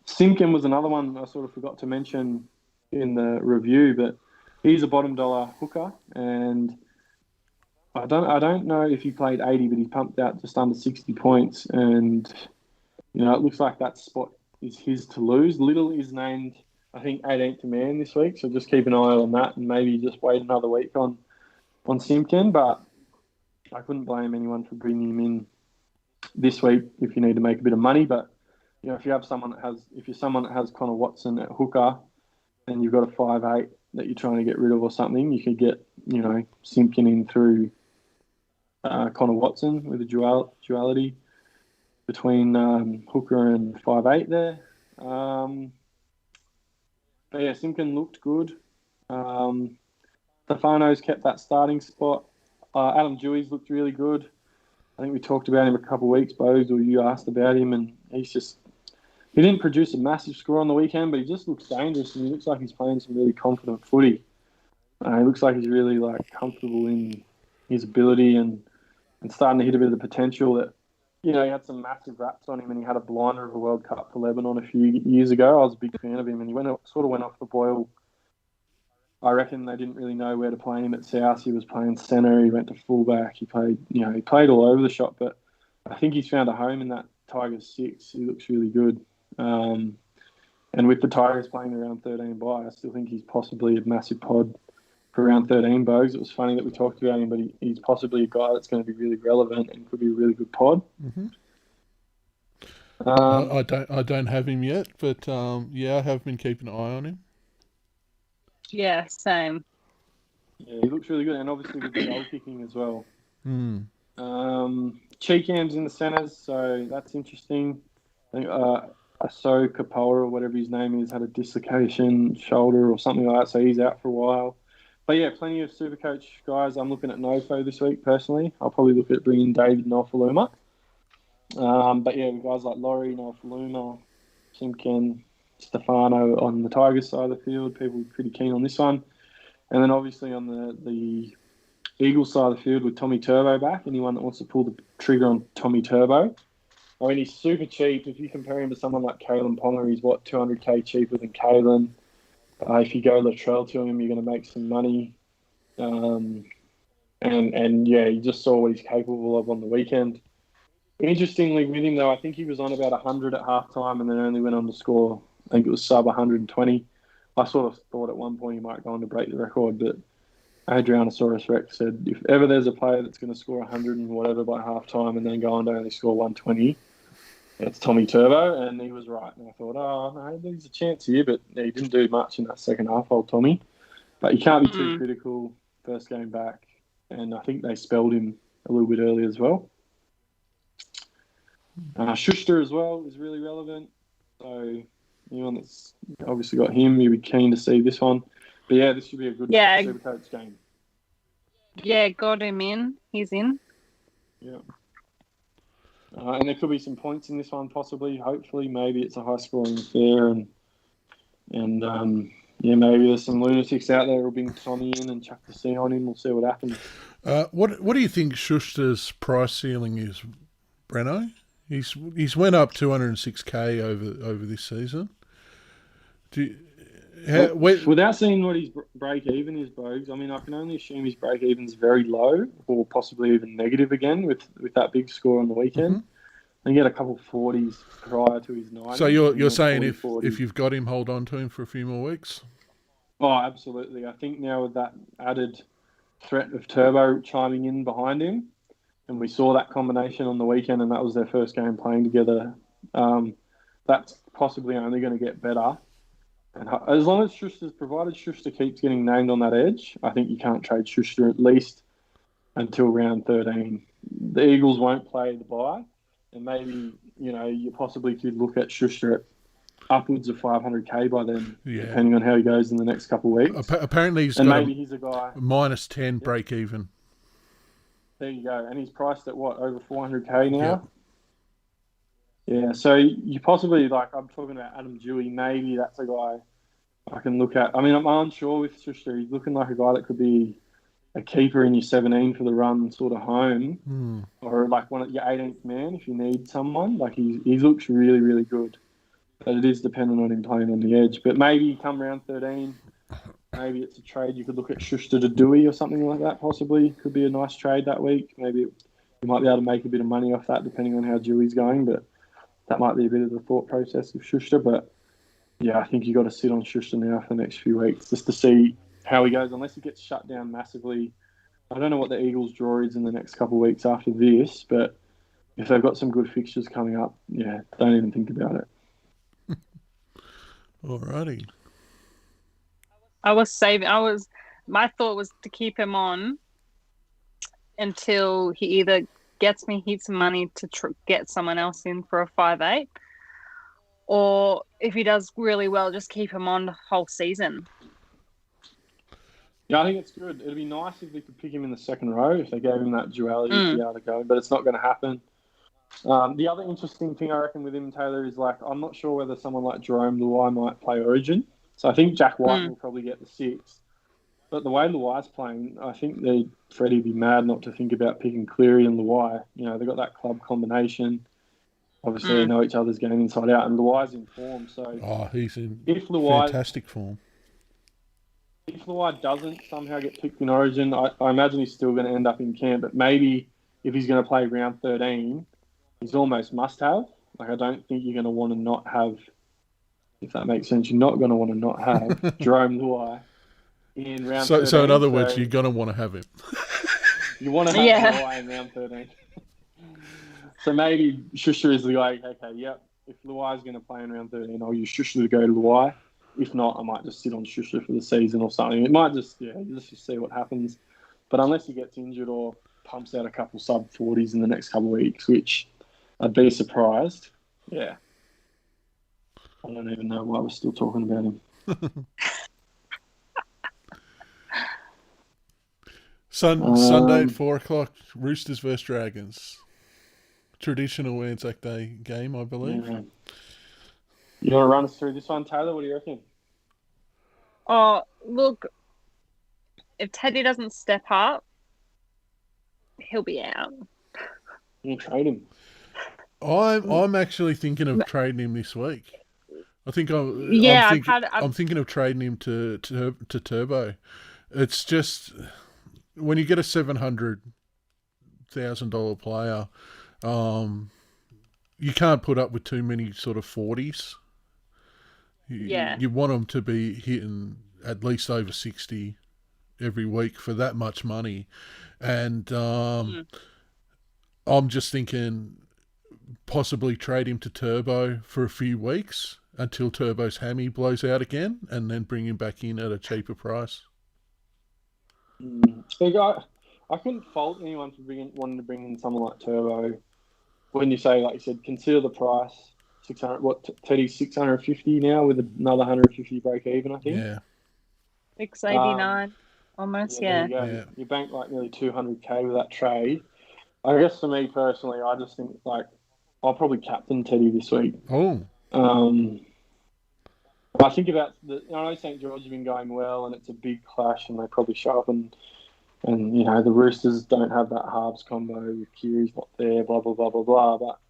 Simpkin was another one I sort of forgot to mention in the review, but he's a bottom dollar hooker, and I don't know if he played 80, but he pumped out just under 60 points, and it looks like that spot is his to lose. Little is named, I think, 18th man this week, so just keep an eye on that and maybe just wait another week on Simpkin. But I couldn't blame anyone for bringing him in this week if you need to make a bit of money. But if you're someone that has Connor Watson at hooker and you've got a 5'8" that you're trying to get rid of or something, you could get Simpkin in through Connor Watson with a duality between hooker and 5'8" there. But yeah, Simpkin looked good. Stefano's kept that starting spot. Adam Dewey's looked really good. I think we talked about him a couple of weeks, Bose, or you asked about him, and he didn't produce a massive score on the weekend, but he just looks dangerous, and he looks like he's playing some really confident footy. He looks like he's really comfortable in his ability and starting to hit a bit of the potential that, he had some massive raps on him, and he had a blinder of a World Cup for Lebanon a few years ago. I was a big fan of him, and he went off the boil. I reckon they didn't really know where to play him at South. He was playing centre. He went to fullback. He played all over the shop, but I think he's found a home in that Tigers 6. He looks really good. And with the Tigers playing the round 13 bye, I still think he's possibly a massive pod for round 13, Bogues. It was funny that we talked about him, but he's possibly a guy that's going to be really relevant and could be a really good pod. Mm-hmm. I don't have him yet, but I have been keeping an eye on him. Yeah, same. Yeah, he looks really good, and obviously with the goal kicking as well. Mm. Cheekham's in the centres, so that's interesting. I think Aso Kapola, or whatever his name is, had a dislocation shoulder or something like that, so he's out for a while. But yeah, plenty of Supercoach guys. I'm looking at Nofo this week personally. I'll probably look at bringing David Nofaluma. But yeah, with guys like Laurie, Nofaluma, Simkin, Stefano on the Tigers side of the field, people are pretty keen on this one. And then obviously on the Eagles side of the field with Tommy Turbo back, anyone that wants to pull the trigger on Tommy Turbo. I mean, he's super cheap. If you compare him to someone like Kalen Ponga, he's, 200k cheaper than Kalen. If you go Latrell to him, you're going to make some money. And you just saw what he's capable of on the weekend. Interestingly, with him, though, I think he was on about 100 at halftime and then only went on to score, I think it was sub 120. I sort of thought at one point he might go on to break the record, but Adrianosaurus Rex said if ever there's a player that's going to score 100 and whatever by halftime and then go on to only score 120, it's Tommy Turbo, and he was right. And I thought, no, there's a chance here, but he didn't do much in that second half, old Tommy. But you can't be too critical first game back, and I think they spelled him a little bit early as well. Schuster as well is really relevant, so anyone that's obviously got him, you'd be keen to see this one. But yeah, this should be a good Supercoach game. Yeah, got him in. He's in. Yeah. And there could be some points in this one, possibly. Hopefully, maybe it's a high-scoring affair, and maybe there's some lunatics out there who'll bring Tommy in and chuck the C on him. We'll see what happens. What do you think Schuster's price ceiling is, Breno? He's went up 206k over this season. Without seeing what his break even is, Bogues, I mean, I can only assume his break even is very low or possibly even negative again with that big score on the weekend. Mm-hmm. And he had a couple of 40s prior to his 90s. So you're saying if you've got him, hold on to him for a few more weeks? Oh, absolutely. I think now with that added threat of Turbo chiming in behind him, and we saw that combination on the weekend, and that was their first game playing together, that's possibly only going to get better. And as long as Schuster keeps getting named on that edge, I think you can't trade Schuster at least until round 13. The Eagles won't play the bye, and maybe you possibly could look at Schuster at upwards of 500k by then, depending on how he goes in the next couple of weeks. Apparently, he's a guy minus 10 break even. There you go, and he's priced at over 400k now. Yeah, so you possibly, I'm talking about Adam Dewey, maybe that's a guy I can look at. I mean, I'm unsure with Schuster. He's looking like a guy that could be a keeper in your 17 for the run sort of home, or one of your 18th man if you need someone. He looks really, really good. But it is dependent on him playing on the edge. But maybe come round 13, maybe it's a trade. You could look at Schuster to Dewey or something like that, possibly. Could be a nice trade that week. Maybe you might be able to make a bit of money off that depending on how Dewey's going, but that might be a bit of the thought process of Schuster. But yeah, I think you got to sit on Schuster now for the next few weeks just to see how he goes, unless he gets shut down massively. I don't know what the Eagles' draw is in the next couple of weeks after this, but if they've got some good fixtures coming up, don't even think about it. Alrighty. My thought was to keep him on until he either gets me heaps of money to get someone else in for a 5-8, or if he does really well, just keep him on the whole season. Yeah, I think it's good. It'd be nice if we could pick him in the second row if they gave him that duality to be able to go, but it's not going to happen. The other interesting thing I reckon with him, Taylor, is I'm not sure whether someone like Jerome Luai might play Origin. So I think Jack White will probably get the 6. But the way Luai's playing, I think Freddie would be mad not to think about picking Cleary and Luai. They've got that club combination. Obviously, they know each other's game inside out, and Luai's in form. So he's in fantastic form. If Luai doesn't somehow get picked in Origin, I imagine he's still going to end up in camp. But maybe if he's going to play round 13, he's almost must-have. Like, I don't think you're going to want to not have, if that makes sense, you're not going to want to not have Jerome Luai in round 13. So in other words, you're going to want to have him. You want to have Luai in round 13. So maybe Shusha is the guy, okay, yep, if Luai's going to play in round 13, I'll use Shusha to go to Luai. If not, I might just sit on Shusha for the season or something. It might just see what happens. But unless he gets injured or pumps out a couple sub-40s in the next couple of weeks, which I'd be surprised, I don't even know why we're still talking about him. Sunday at 4 o'clock, Roosters versus Dragons. Traditional Anzac Day game, I believe. Yeah. You want to run us through this one, Taylor? What do you reckon? Oh, look, if Teddy doesn't step up, he'll be out. You can trade him. I'm actually thinking of trading him this week. I'm thinking of trading him to Turbo. It's just when you get a $700,000 player, you can't put up with too many sort of 40s. You want them to be hitting at least over 60 every week for that much money. And I'm just thinking possibly trade him to Turbo for a few weeks until Turbo's hammy blows out again and then bring him back in at a cheaper price. I couldn't fault anyone for wanting to bring in someone like Turbo. When you say, like you said, consider the price, 600. Teddy's 650 now with another 150 break even, I think. Yeah. 689, almost. There you go. You bank like nearly 200k with that trade. I guess for me personally, I just think like I'll probably captain Teddy this week. Oh. I think about I know St. George have been going well, and it's a big clash, and they probably show up and the Roosters don't have that halves combo. Kiri's not there, blah blah blah blah blah. But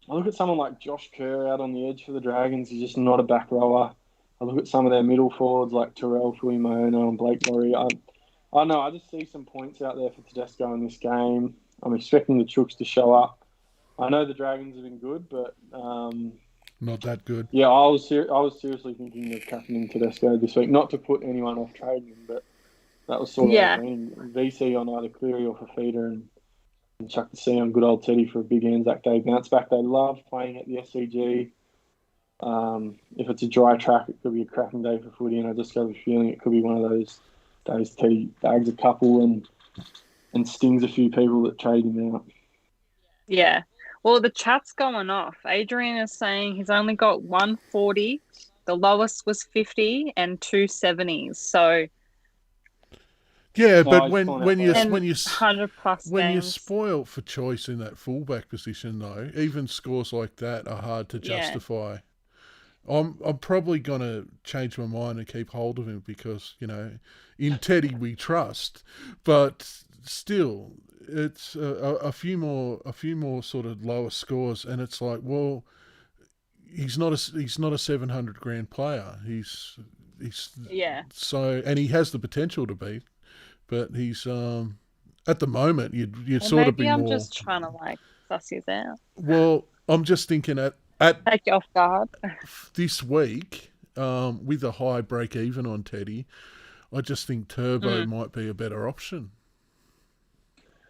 I look at someone like Josh Kerr out on the edge for the Dragons. He's just not a back rower. I look at some of their middle forwards like Terrell Fuimona and Blake Laurie. I don't know. I just see some points out there for Tedesco in this game. I'm expecting the Chooks to show up. I know the Dragons have been good, but not that good. Yeah, I was seriously thinking of captaining Tedesco this week. Not to put anyone off trading him, but that was sort of like VC on either Cleary or Fafita and chuck the C on good old Teddy for a big Anzac Day bounce back. They love playing at the SCG. If it's a dry track, it could be a cracking day for footy, and I just have a feeling it could be one of those days Teddy bags a couple and stings a few people that trade him out. Yeah. Well, the chat's going off. Adrian is saying he's only got 140. The lowest was 50 and 270s. So yeah, but when you're 100+ when you're games. spoiled for choice in that fullback position, though, even scores like that are hard to justify. I'm probably gonna change my mind and keep hold of him because in Teddy we trust, but still. It's a few more sort of lower scores, and it's like, well, he's not a $700,000 player. He's so, and he has the potential to be, but he's at the moment you'd sort of be more. Maybe I'm just trying to suss his out. Well, I'm just thinking at take you off guard this week with a high break even on Teddy. I just think Turbo might be a better option.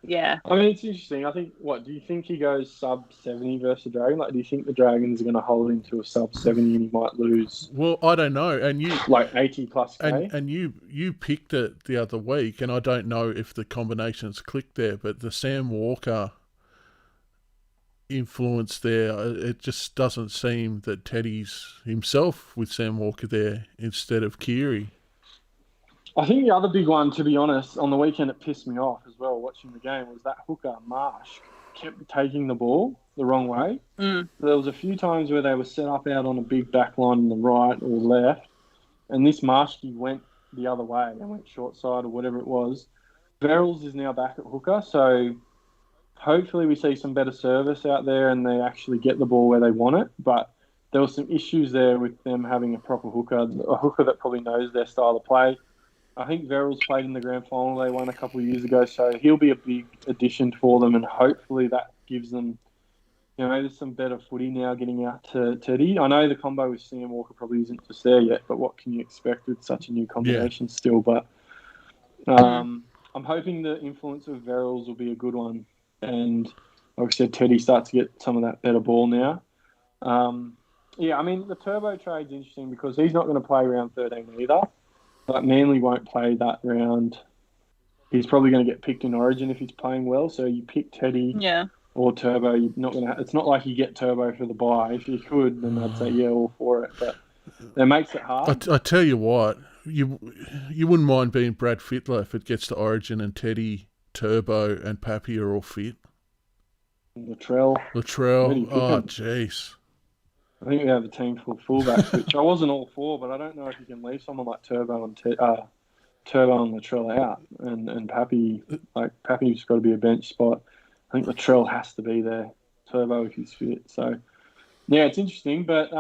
Yeah. I mean, it's interesting. I think, do you think he goes sub 70 versus the Dragon? Like, do you think the Dragons are going to hold him to a sub 70 and he might lose? Well, I don't know. And you 80 plus K? And you picked it the other week, and I don't know if the combinations clicked there, but the Sam Walker influence there, it just doesn't seem that Teddy's himself with Sam Walker there instead of Keary. I think the other big one, to be honest, on the weekend it pissed me off as well watching the game, was that hooker, Marsh, kept taking the ball the wrong way. There was a few times where they were set up out on a big back line on the right or left, and this Marshki went the other way and went short side or whatever it was. Verrills is now back at hooker, so hopefully we see some better service out there and they actually get the ball where they want it, but there were some issues there with them having a proper hooker, a hooker that probably knows their style of play. I think Verrills played in the grand final. They won a couple of years ago, so he'll be a big addition for them, and hopefully that gives them there's some better footy now getting out to Teddy. I know the combo with Sam Walker probably isn't just there yet, but what can you expect with such a new combination still? But I'm hoping the influence of Verrills will be a good one. And like I said, Teddy starts to get some of that better ball now. The Turbo trade's interesting because he's not going to play round 13 either. But Manly won't play that round. He's probably going to get picked in Origin if he's playing well. So you pick Teddy or Turbo. You're not going to. It's not like you get Turbo for the bye. If you could, then I'd say all for it. But that makes it hard. I tell you what, you wouldn't mind being Brad Fittler if it gets to Origin and Teddy, Turbo, and Pappy are all fit. Latrell. Oh, jeez. I think we have a team full fullbacks, which I wasn't all for, but I don't know if you can leave someone like Turbo and Latrell out, and Pappy. Like Pappy's got to be a bench spot. I think Latrell has to be there. Turbo if he's fit. So yeah, it's interesting. But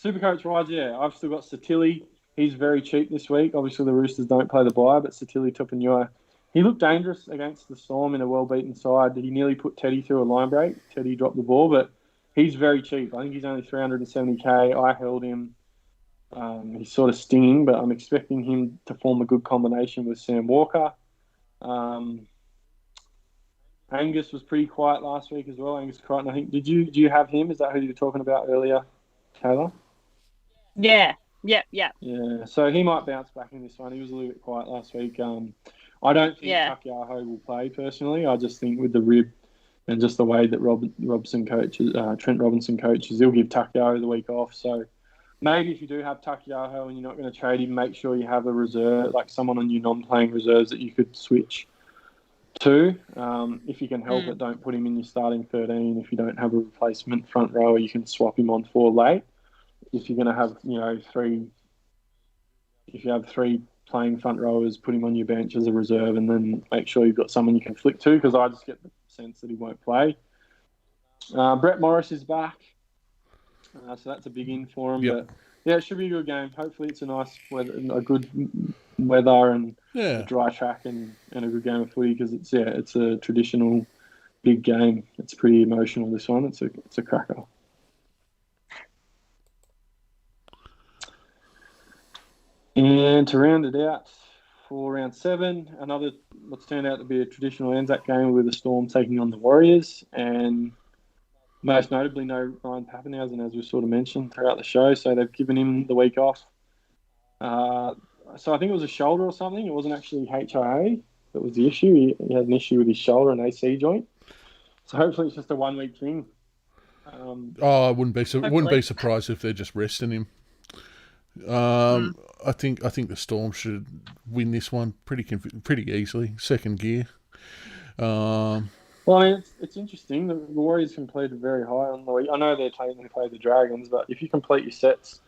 Supercoach wise, I've still got Satilli. He's very cheap this week. Obviously the Roosters don't play the bye, but Satilli Tupanua. He looked dangerous against the Storm in a well-beaten side. He nearly put Teddy through a line break. Teddy dropped the ball, but he's very cheap. I think he's only 370k. I held him. He's sort of stinging, but I'm expecting him to form a good combination with Sam Walker. Angus was pretty quiet last week as well. Angus Crichton, I think. Do you have him? Is that who you were talking about earlier, Taylor? Yeah. Yeah. So he might bounce back in this one. He was a little bit quiet last week. I don't think Takiaho will play personally. I just think with the rib and just the way that Trent Robinson coaches, he'll give Takiaho the week off. So maybe if you do have Takiaho and you're not going to trade him, make sure you have a reserve, like someone on your non-playing reserves that you could switch to. If you can help it, don't put him in your starting 13. If you don't have a replacement front rower, you can swap him on for late. If you're going to have, if you have three playing front rowers, put him on your bench as a reserve, and then make sure you've got someone you can flick to, because I just get the sense that he won't play. Brett Morris is back, so that's a big in for him. Yep. But it should be a good game. Hopefully, it's a nice weather, a good weather, and a dry track, and a good game of footy, because it's a traditional big game. It's pretty emotional. This one, it's a cracker. And to round it out for round 7, another what's turned out to be a traditional Anzac game with the Storm taking on the Warriors, and most notably no Ryan Pappenhausen, as we sort of mentioned throughout the show. So they've given him the week off. So I think it was a shoulder or something. It wasn't actually HIA that was the issue. He had an issue with his shoulder and AC joint. So hopefully it's just a 1 week thing. I wouldn't be surprised if they're just resting him. I think the Storm should win this one pretty easily. Second gear. Well, I mean, it's interesting. The Warriors completed very high on the week. I know they play the Dragons, but if you complete your sets,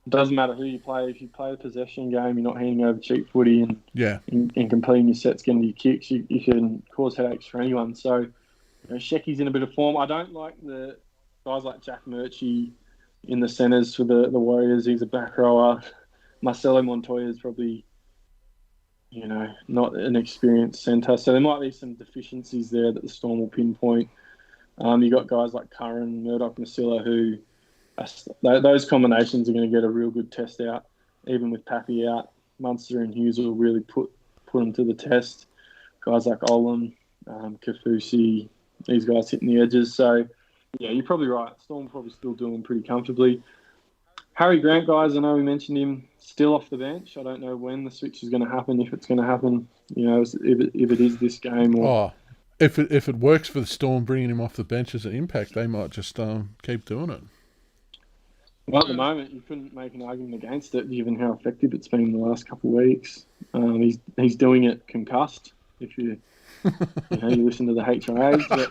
it doesn't matter who you play. If you play a possession game, you're not handing over cheap footy and completing your sets, getting your kicks, you can cause headaches for anyone. So, Shecky's in a bit of form. I don't like the guys like Jack Murchie in the centres for the Warriors. He's a back rower. Marcelo Montoya is probably, not an experienced centre. So there might be some deficiencies there that the Storm will pinpoint. You got guys like Curran, Murdoch, Masilla, who those combinations are going to get a real good test out. Even with Pappy out, Munster and Hughes will really put them to the test. Guys like Olam, Kafusi, these guys hitting the edges. So, yeah, you're probably right. Storm probably still doing pretty comfortably. Harry Grant, guys, I know we mentioned him, still off the bench. I don't know when the switch is going to happen, if it's going to happen, if it is this game. Or... if it works for the Storm bringing him off the bench as an impact, they might just keep doing it. Well, at the moment, you couldn't make an argument against it, given how effective it's been in the last couple of weeks. He's doing it concussed, if you listen to the HIAs. But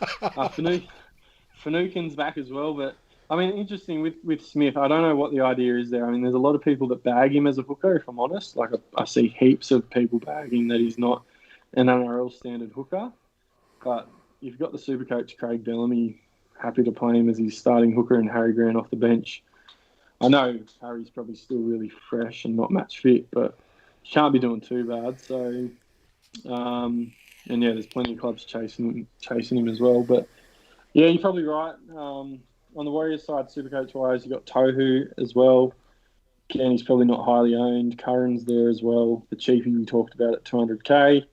Finucane's back as well, but I mean, interesting with Smith. I don't know what the idea is there. I mean, there's a lot of people that bag him as a hooker, if I'm honest. Like, I see heaps of people bagging that he's not an NRL standard hooker. But you've got the Supercoach Craig Bellamy happy to play him as his starting hooker and Harry Grant off the bench. I know Harry's probably still really fresh and not match fit, but he can't be doing too bad. So, there's plenty of clubs chasing him as well. But Yeah, you're probably right. On the Warriors side, Supercoach wise, you got Tohu as well. Again, he's probably not highly owned. Curran's there as well. The cheapie you talked about at 200k.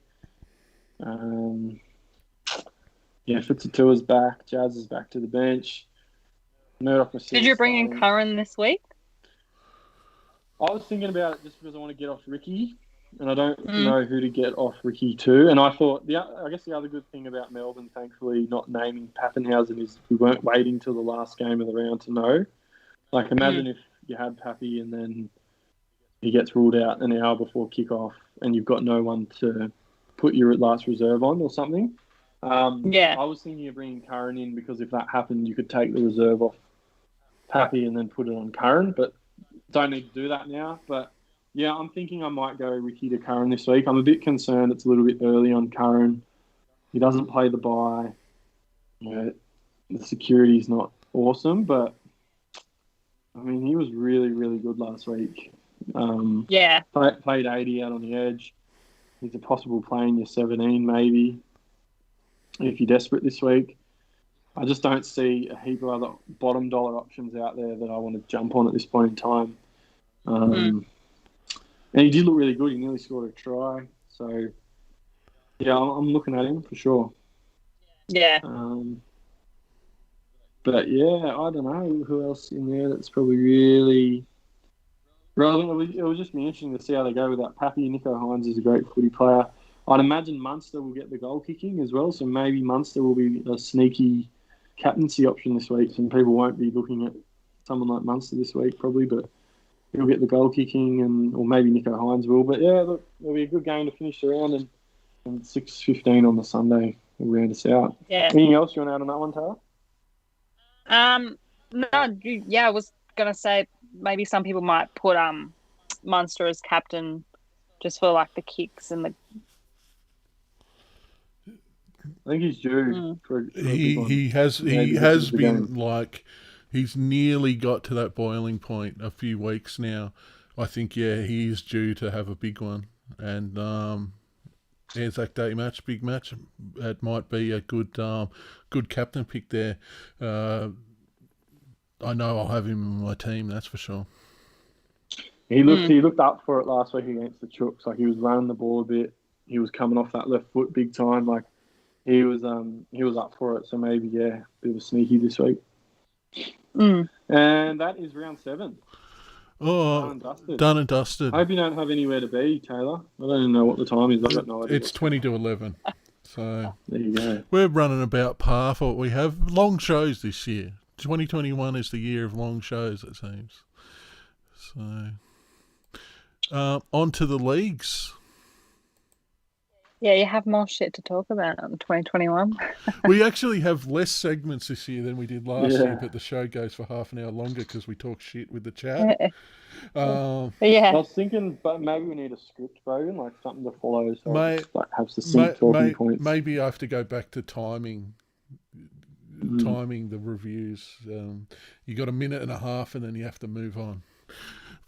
Fitzatua's back. Jazz is back to the bench. Murdoch was Did you bring in Curran this week? I was thinking about it just because I want to get off Ricky, and I don't know who to get off Ricky to. And I thought, I guess the other good thing about Melbourne, thankfully, not naming Pappenhausen is we weren't waiting till the last game of the round to know. Like, imagine if you had Pappy and then he gets ruled out an hour before kickoff and you've got no one to put your last reserve on or something. I was thinking of bringing Curran in because if that happened, you could take the reserve off Pappy and then put it on Curran, but don't need to do that now. But yeah, I'm thinking I might go Ricky to Curran this week. I'm a bit concerned it's a little bit early on Curran. He doesn't play the bye. The security's not awesome, but I mean, he was really, really good last week. Played 80 out on the edge. He's a possible play in your 17 maybe if you're desperate this week. I just don't see a heap of other bottom dollar options out there that I want to jump on at this point in time. And he did look really good. He nearly scored a try. So, yeah, I'm looking at him for sure. Yeah. But, yeah, I don't know who else in there that's probably really relevant. It will just be interesting to see how they go with that Pappy. Nico Hines is a great footy player. I'd imagine Munster will get the goal kicking as well, so maybe Munster will be a sneaky captaincy option this week. Some people won't be looking at someone like Munster this week probably, but he'll get the goal kicking, or maybe Nico Hines will. But, yeah, look, it'll be a good game to finish the round, and 6:15 on the Sunday will round us out. Yeah. Anything else you want to add on that one, Taylor? No, I was going to say maybe some people might put Munster as captain just for like the kicks and the. I think he's due for a big one. He has been like he's nearly got to that boiling point a few weeks now. I think he is due to have a big one, and Anzac Day match, big match. It might be a good captain pick there. I know I'll have him in my team, that's for sure. He looked up for it last week against the Chooks. Like, he was running the ball a bit. He was coming off that left foot big time. Like, he was up for it. So maybe, bit of a sneaky this week. And that is round 7. Oh, done and dusted. I hope you don't have anywhere to be, Taylor. I don't even know what the time is. I've got no idea. It's 20 to 11. So there you go. We're running about par for what we have. Long shows this year. 2021 is the year of long shows, it seems. So, on to the leagues. Yeah, you have more shit to talk about in 2021. We actually have less segments this year than we did last year, but the show goes for half an hour longer because we talk shit with the chat. I was thinking, but maybe we need a script, Bogan, like something to follow, so have succinct talking points. Maybe I have to go back to timing the reviews. You got a minute and a half, and then you have to move on.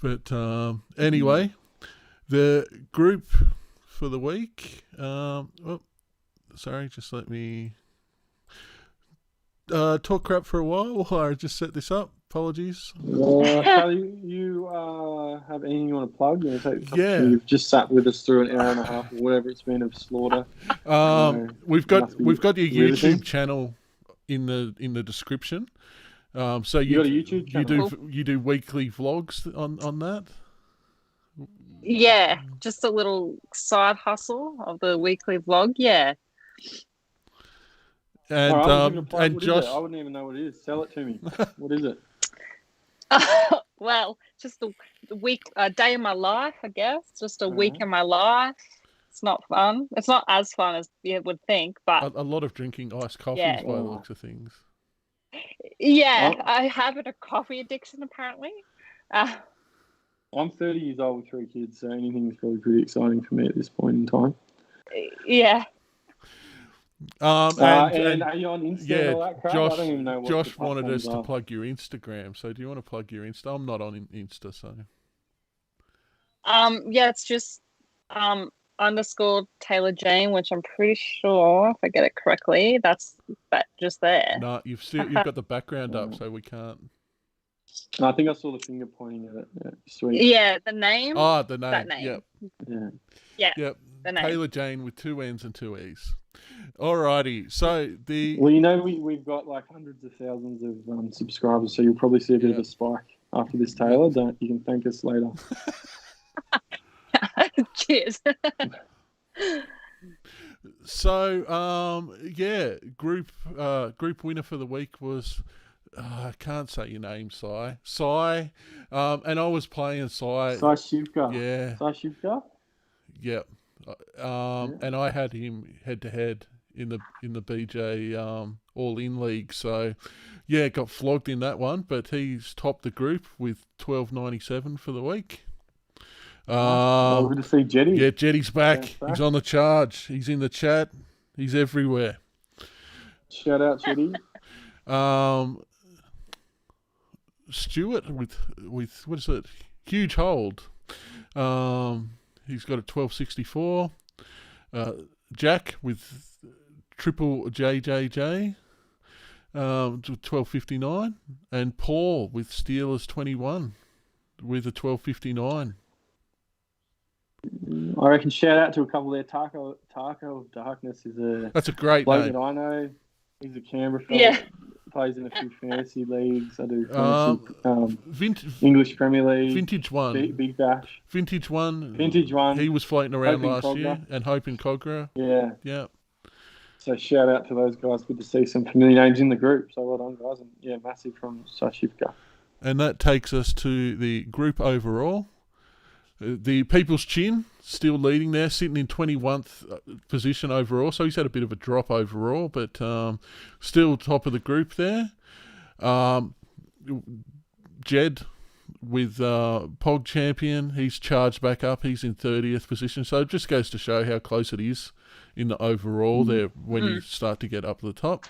But anyway, the group for the week. Just let me talk crap for a while while I just set this up. Apologies. Kelly, you have anything you want to plug? You've just sat with us through an hour and a half, or whatever it's been of slaughter. We've got your YouTube channel in the description. So you got a YouTube channel. You do weekly vlogs on that. Yeah, just a little side hustle of the weekly vlog. Yeah. And Josh, I wouldn't even know what it is. Sell it to me. What is it? Well, just a day in my life, I guess. Just a week in my life. It's not fun. It's not as fun as you would think, but a lot of drinking iced coffees by the looks of things. Yeah, I have a coffee addiction apparently. I'm 30 years old with 3 kids, so anything is probably pretty exciting for me at this point in time. Yeah. And are you on Insta and all that crap? Josh, I don't even know what Josh wanted us to plug your Instagram, so do you want to plug your Insta? I'm not on Insta, so. It's just, I underscore Taylor Jane, which I'm pretty sure, if I get it correctly, that's that just there. No, you've got the background up, so we can't. I think I saw the finger pointing at it. Yeah, sweet. Yeah, the name. Oh, the name. That name. Yep. Yeah. Yep. The name. Taylor Jane with 2 N's and 2 E's. Alrighty. So Well, we've got like hundreds of thousands of subscribers, so you'll probably see a bit of a spike after this, Taylor. You can thank us later. Cheers. So group winner for the week was I can't say your name, Sai. And I was playing Sai. Sai Shivka. Yeah. Sai Shivka. Yep. And I had him head to head in the BJ All In League. So yeah, got flogged in that one, but he's topped the group with 12.97 for the week. Good to see Jetty. Yeah, Jetty's back. He's on the charge. He's in the chat. He's everywhere. Shout out, Jetty. Stuart with what is it? Huge hold. He's got a 12.64. Jack with triple JJJ. 12.59, and Paul with Steelers 21 with a 12.59. I reckon shout out to a couple there. Taco of Darkness is That's a great bloke name. that I know. He's a Canberra fella. Yeah. Plays in a few fantasy leagues. I do fantasy, English Premier League. Vintage one. Big Bash. Vintage one. He was floating around Hope in last Cogra. year. And Hope in Cogra. Yeah. Yeah. So shout out to those guys. Good to see some familiar names in the group. So well done, guys. And yeah, massive from Sashivka. And that takes us to the group overall. The People's Chin still leading there, sitting in 21st position overall. So he's had a bit of a drop overall, but still top of the group there. Jed with Pog Champion, he's charged back up. He's in 30th position. So it just goes to show how close it is in the overall there when you start to get up to the top.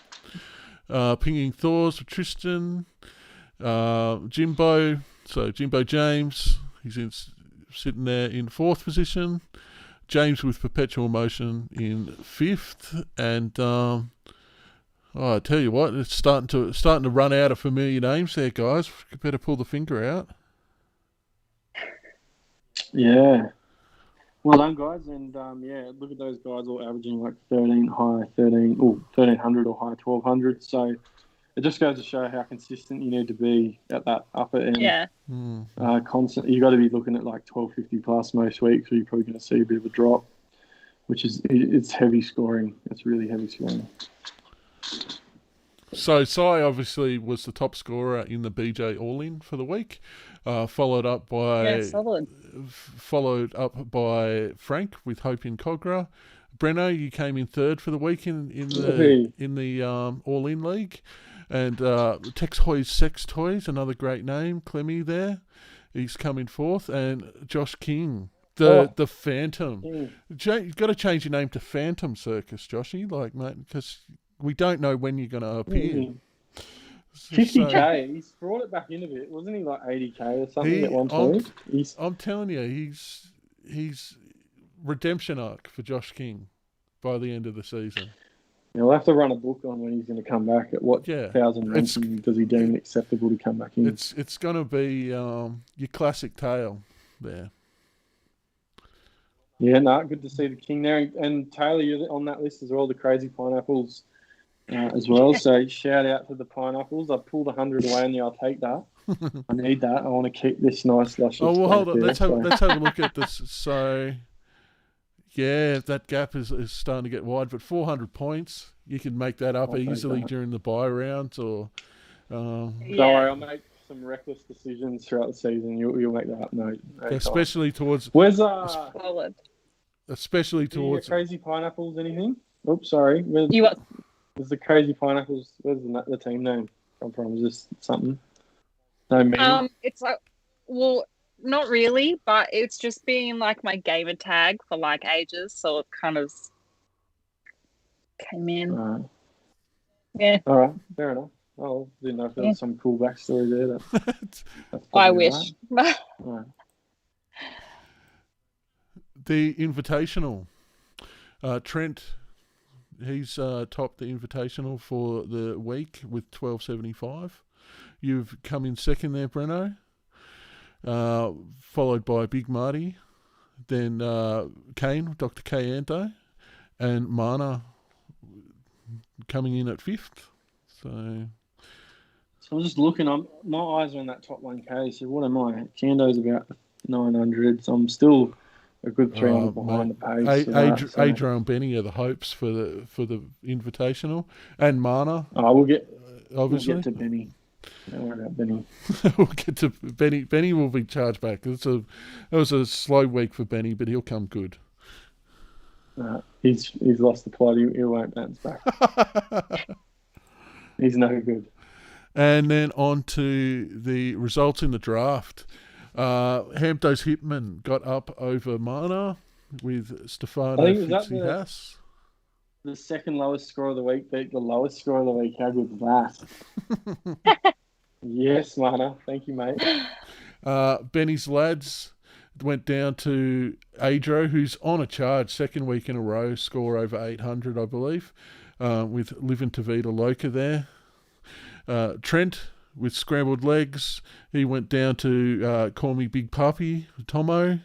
Pinging Thors for Tristan. Jimbo. So Jimbo James, he's sitting there in 4th position. James with Perpetual Motion in 5th. And I tell you what, it's starting to run out of familiar names there, guys. You better pull the finger out. Yeah. Well done, guys. And look at those guys all averaging like 1300 or high 1200. So it just goes to show how consistent you need to be at that upper end. Yeah. Constant. You got to be looking at like 1250 plus most weeks, or you're probably going to see a bit of a drop, which is it's heavy scoring. It's really heavy scoring. So Sai obviously was the top scorer in the BJ All-In for the week, followed up by Frank with Hope in Cogra. Breno, you came in 3rd for the week in the All-In League. And Tex Hoy's Sex Toys, another great name, Clemmy there. He's come in 4th. And Josh King, the Phantom. You've got to change your name to Phantom Circus, Joshy, mate, because we don't know when you're going to appear. 50k, he's brought it back in a bit. Wasn't he like 80k or something at one point? I'm telling you, he's redemption arc for Josh King by the end of the season. Yeah, we'll have to run a book on when he's going to come back. At what 1,000 ranking does he deem acceptable to come back in? It's going to be your classic tale there. Yeah, good to see the King there. And Taylor, you're on that list as well, the Crazy Pineapples as well. So shout out to the Pineapples. I pulled 100 away and I'll take that. I need that. I want to keep this nice luscious. Oh, well, hold on. Let's have a look at this. So, yeah, that gap is starting to get wide, but 400 points, you can make that up easily during the bye rounds or... Don't worry, I'll make some reckless decisions throughout the season. You'll make that up. No especially towards... Where's Especially towards... Crazy Pineapples, anything? Oops, sorry. Where's the Crazy Pineapples? Where's the team name come from? Is this something? No meaning? It's like, well, not really, but it's just been like my gamer tag for like ages, so it kind of came in. All right. Yeah. All right, fair enough. Oh, didn't know if there was some cool backstory there. That's I wish. Right. All right. The Invitational. Trent, he's topped the Invitational for the week with 12.75. You've come in second there, Breno. Followed by Big Marty. Then Kane, Dr. K. Anto. And Mana coming in at fifth. So I'm just looking. My eyes are on that top 1K. So what am I? Kando's about 900. So I'm still a good 300 behind the pace. Adrian and Benny are the hopes for the Invitational, and Mana. We'll get obviously to Benny. Don't worry about Benny. We'll get to Benny. Benny will be charged back. It was a slow week for Benny, but he'll come good. He's lost the plot. He won't bounce back. He's no good. And then on to the results in the draft. Hampto's Hitman got up over Mana with Stefano Fitzy-Haas. The second lowest score of the week beat the lowest score of the week. How good is that? Yes, Mana. Thank you, mate. Benny's lads went down to Adro, who's on a charge, second week in a row, score over 800, I believe, with Livin' Tavita Loca there. Trent with Scrambled Legs, he went down to Call Me Big Puppy, Tomo.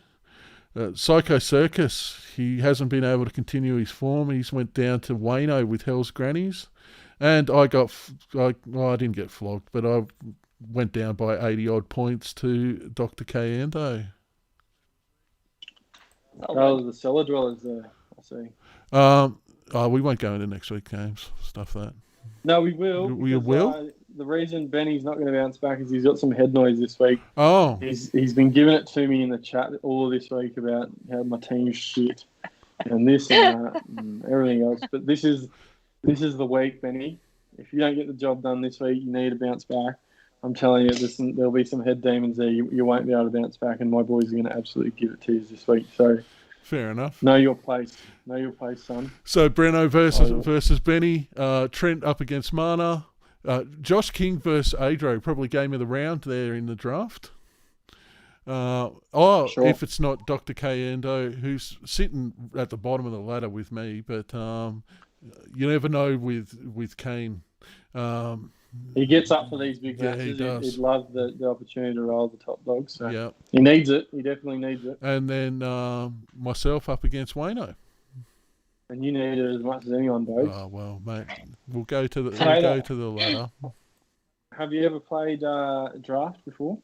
Psycho Circus, he hasn't been able to continue his form. He's went down to Wayno with Hell's Grannies. And I didn't get flogged, but I went down by 80-odd points to Dr. K. Ando. Oh, the cellar dwellers there, I see. We won't go into next week's games, stuff that. No, we will. We will? The reason Benny's not going to bounce back is he's got some head noise this week. Oh. He's been giving it to me in the chat all this week about how my team's shit and this and that and everything else. But this is the week, Benny. If you don't get the job done this week, you need to bounce back. I'm telling you, there'll be some head demons there. You won't be able to bounce back, and my boys are going to absolutely give it to you this week. So, fair enough. Know your place. Know your place, son. So, Breno versus Benny. Trent up against Mana. Josh King versus Adro. Probably game of the round there in the draft. Sure. If it's not Dr. K. Ando, who's sitting at the bottom of the ladder with me. But you never know with Kane. He gets up for these big matches. He does. He'd love the opportunity to roll the top dogs. So yeah. He needs it. He definitely needs it. And then myself up against Wayno. And you need it as much as anyone does. Oh well, mate. We'll go to the ladder. Have you ever played draft before?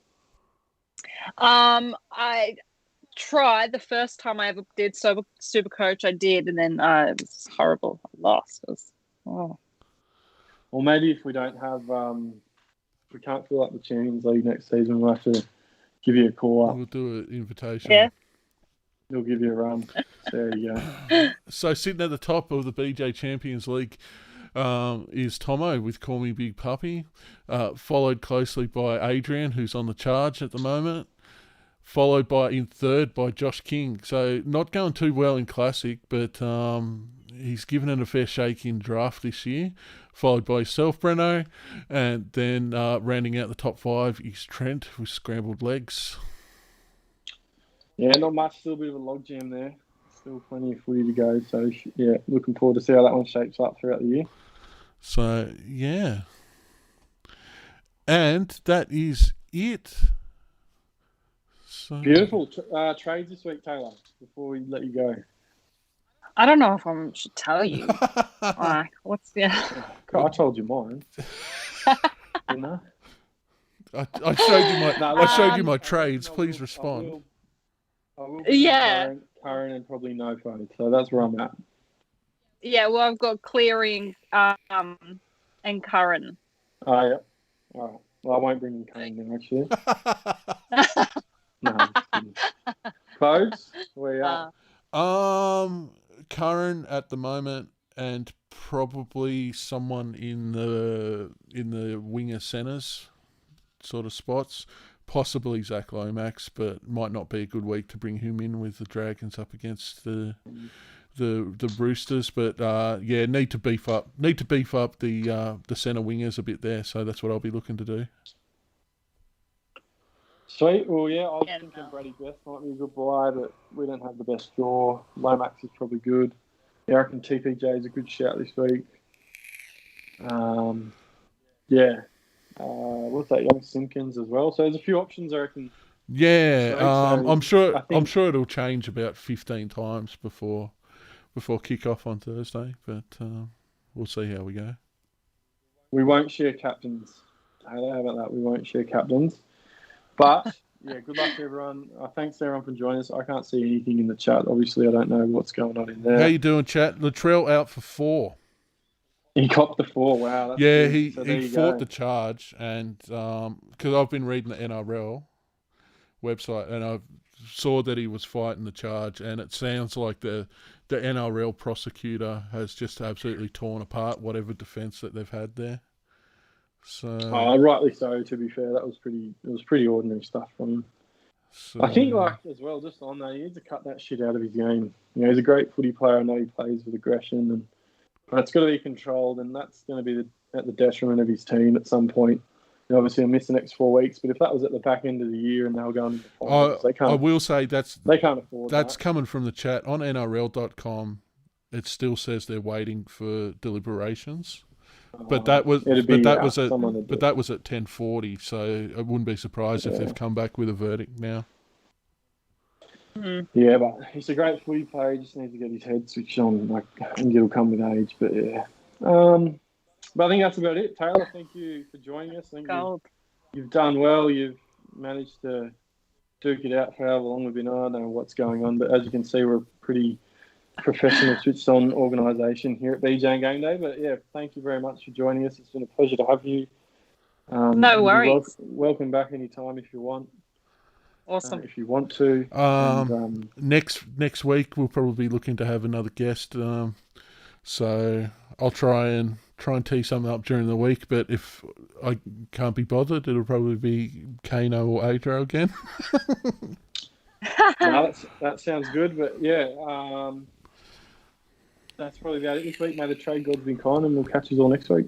I tried the first time I ever did Supercoach. I did, and then it was horrible. I lost. Or maybe if we don't have, we can't fill up the Champions League next season, we'll have to give you a call up. We'll do an invitation. Yeah. He'll give you a run. There you go. So sitting at the top of the BJ Champions League is Tomo with Call Me Big Puppy, followed closely by Adrian, who's on the charge at the moment, followed by in third by Josh King. So not going too well in Classic, but he's given it a fair shake in draft this year, followed by himself, Breno, and then rounding out the top five is Trent with Scrambled Legs. Yeah, not much. Still a bit of a logjam there. Still plenty of footy to go. So, yeah, looking forward to see how that one shapes up throughout the year. So, yeah. And that is it. So... Beautiful. Trades this week, Taylor, before we let you go. I don't know if I should tell you. What's the... I told you mine. Didn't I? I showed you my trades. Please respond. I will be current and probably no phone. So that's where I'm at. Yeah, well, I've got clearing and current. Oh, yeah. All right. Well, I won't bring in current then, actually. No. Codes? Where are you at? Current at the moment, and probably someone in the winger centres sort of spots. Possibly Zach Lomax, but might not be a good week to bring him in with the Dragons up against the Roosters. But need to beef up the centre wingers a bit there. So that's what I'll be looking to do. Sweet. Well, yeah, I was And, thinking Brady Best might be a good buy, but we don't have the best draw. Lomax is probably good. Yeah, I reckon TPJ is a good shout this week. Yeah. What's that? Young Simpkins as well. So there's a few options, I reckon. Yeah, I'm sure. I think- I'm sure it'll change about 15 times before kick off on Thursday, but we'll see how we go. We won't share captains. How about that? We won't share captains. But yeah, good luck to everyone. Thanks to everyone for joining us. I can't see anything in the chat. Obviously, I don't know what's going on in there. How you doing, chat? Latrell out for 4. He copped the 4. Wow. That's Yeah, good. he fought the charge, and because I've been reading the NRL website, and I saw that he was fighting the charge, and it sounds like the NRL prosecutor has just absolutely torn apart whatever defence that they've had there. So, rightly so. To be fair, it was pretty ordinary stuff from him. So, I think, as well, just on that, he needs to cut that shit out of his game. You know, he's a great footy player. I know he plays with aggression, but it's got to be controlled, and that's going to be at the detriment of his team at some point. You know, obviously, he'll miss the next 4 weeks, but if that was at the back end of the year and they were going into finals, they can't. I will say they can't afford that's that. coming from the chat on NRL.com. It still says they're waiting for deliberations. But that was at 10:40, so I wouldn't be surprised if they've come back with a verdict now. Yeah, but he's a great footy player. He just needs to get his head switched on. And it'll come with age. But yeah, but I think that's about it. Taylor, thank you for joining us. I think you've done well. You've managed to duke it out for however long we've been on. I don't know what's going on, but as you can see, we're a pretty professional switched-on organisation here at BJ and GameDay. But yeah, thank you very much for joining us. It's been a pleasure to have you. No worries. Welcome back anytime if you want. Awesome. If you want to. Next week we'll probably be looking to have another guest. So I'll try and tee something up during the week. But if I can't be bothered, it'll probably be Kano or Adro again. No, that sounds good. But yeah, that's probably about it this week. May the trade gods be kind, and we'll catch you all next week.